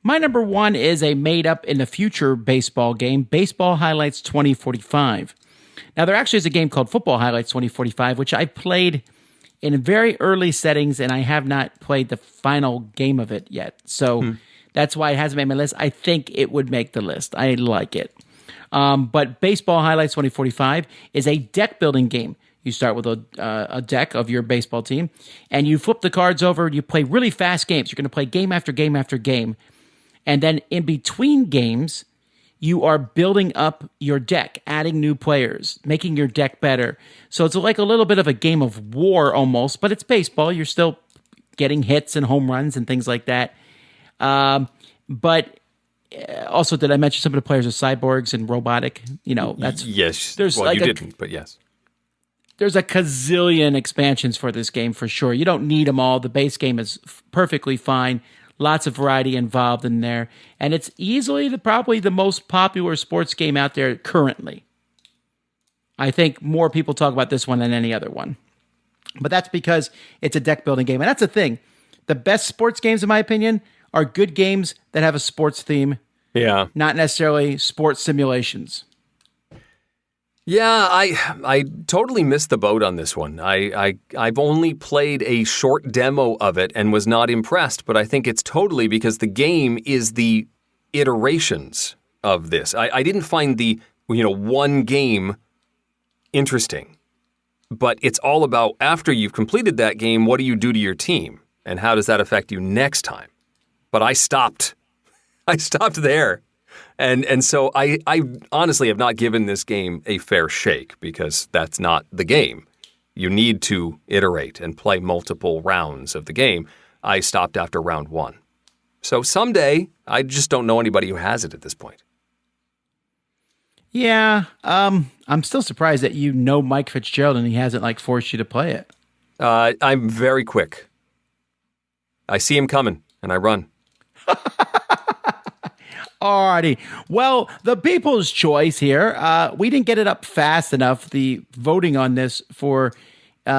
My number one is a made-up-in-the-future baseball game, Baseball Highlights 2045. Now, there actually is a game called Football Highlights 2045, which I played in very early settings, and I have not played the final game of it yet. So that's why it hasn't made my list. I think it would make the list. I like it. But Baseball Highlights 2045 is a deck-building game. You start with a deck of your baseball team, and you flip the cards over, and you play really fast games. You're going to play game after game after game. And then in between games, you are building up your deck, adding new players, making your deck better. So it's like a little bit of a game of war almost, but it's baseball. You're still getting hits and home runs and things like that. But also, did I mention some of the players are cyborgs and robotic? That's yes. There's you didn't, but yes. There's a gazillion expansions for this game for sure. You don't need them all. The base game is perfectly fine. Lots of variety involved in there. And it's easily probably the most popular sports game out there currently. I think more people talk about this one than any other one. But that's because it's a deck building game. And that's the thing. The best sports games, in my opinion, are good games that have a sports theme. Yeah. Not necessarily sports simulations. Yeah, I totally missed the boat on this one. I've only played a short demo of it and was not impressed, but I think it's totally because the game is the iterations of this. I didn't find the one game interesting, but it's all about after you've completed that game, what do you do to your team and how does that affect you next time? But I stopped there. And so I honestly have not given this game a fair shake because that's not the game. You need to iterate and play multiple rounds of the game. I stopped after round 1. So someday, I just don't know anybody who has it at this point. Yeah, I'm still surprised that you know Mike Fitzgerald and he hasn't forced you to play it. I'm very quick. I see him coming and I run. Alrighty. Well, the people's choice here. We didn't get it up fast enough, the voting on this for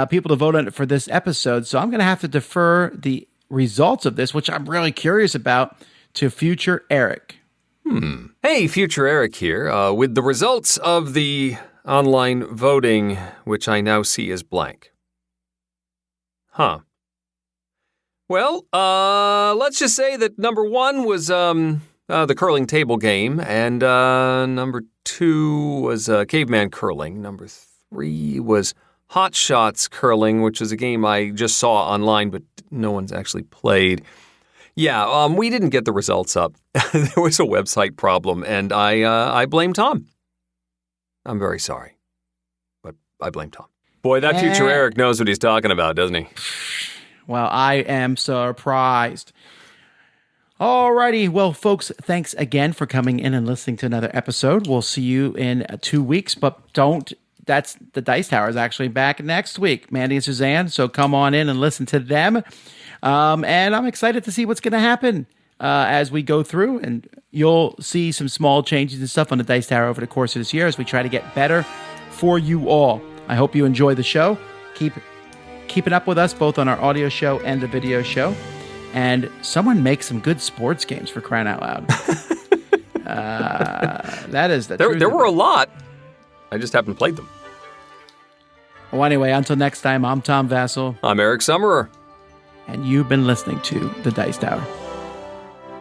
people to vote on it for this episode. So I'm going to have to defer the results of this, which I'm really curious about, to Future Eric. Hey, Future Eric here, with the results of the online voting, which I now see as blank. Huh. Well, let's just say that number 1 was the curling table game, and number 2 was caveman curling. Number 3 was hot shots curling, which is a game I just saw online, but no one's actually played. Yeah, we didn't get the results up. There was a website problem, and I blame Tom. I'm very sorry, but I blame Tom. Boy, that Future Eric knows what he's talking about, doesn't he? Well, I am surprised. Alrighty, well, folks, thanks again for coming in and listening to another episode. We'll see you in 2 weeks, but that's the Dice Tower is actually back next week, Mandy and Suzanne, so come on in and listen to them. And I'm excited to see what's going to happen as we go through, and you'll see some small changes and stuff on the Dice Tower over the course of this year as we try to get better for you all. I hope you enjoy the show. Keep it up with us both on our audio show and the video show. And someone make some good sports games, for crying out loud. That is the truth. There were a lot. I just haven't played them. Well, anyway, until next time, I'm Tom Vassell. I'm Eric Summerer. And you've been listening to The Dice Tower.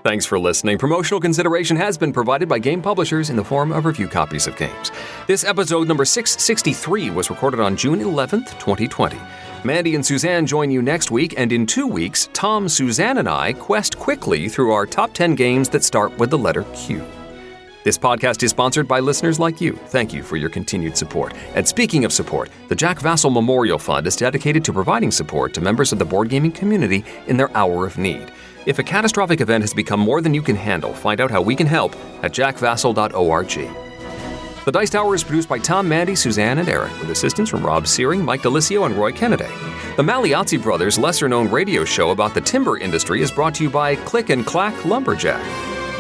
Thanks for listening. Promotional consideration has been provided by game publishers in the form of review copies of games. This episode number 663 was recorded on June 11th, 2020. Mandy and Suzanne join you next week, and in 2 weeks, Tom, Suzanne, and I quest quickly through our top 10 games that start with the letter Q. This podcast is sponsored by listeners like you. Thank you for your continued support. And speaking of support, the Jack Vassell Memorial Fund is dedicated to providing support to members of the board gaming community in their hour of need. If a catastrophic event has become more than you can handle, find out how we can help at jackvassell.org. The Dice Tower is produced by Tom, Mandy, Suzanne, and Eric, with assistance from Rob Searing, Mike DeLisio, and Roy Kennedy. The Maliazzi Brothers' lesser-known radio show about the timber industry is brought to you by Click and Clack Lumberjack.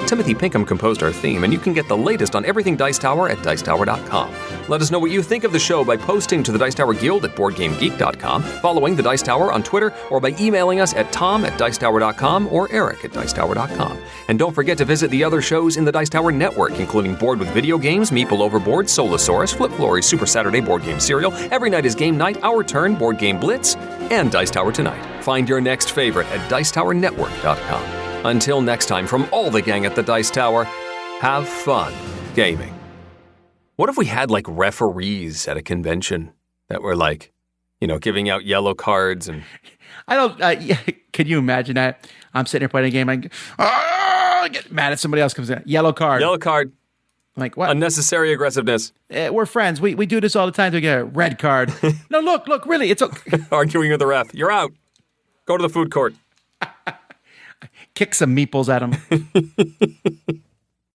Timothy Pinkham composed our theme, and you can get the latest on everything Dice Tower at dicetower.com. Let us know what you think of the show by posting to the Dice Tower Guild at BoardGameGeek.com, following the Dice Tower on Twitter, or by emailing us at tom@dicetower.com or eric@dicetower.com. And don't forget to visit the other shows in the Dice Tower network, including Board with Video Games, Meeple Overboard, Solosaurus, Flip Flory's Super Saturday Board Game Serial, Every Night is Game Night, Our Turn, Board Game Blitz, and Dice Tower Tonight. Find your next favorite at dicetowernetwork.com. Until next time, from all the gang at the Dice Tower, have fun gaming. What if we had like referees at a convention that were like, giving out yellow cards and... I don't. Could you imagine that? I'm sitting here playing a game. I get mad at somebody else comes in. Yellow card. Yellow card. I'm like, what? Unnecessary aggressiveness. We're friends. We do this all the time together. Red card. No, look, really, it's okay. Arguing with the ref. You're out. Go to the food court. Kick some meeples at him.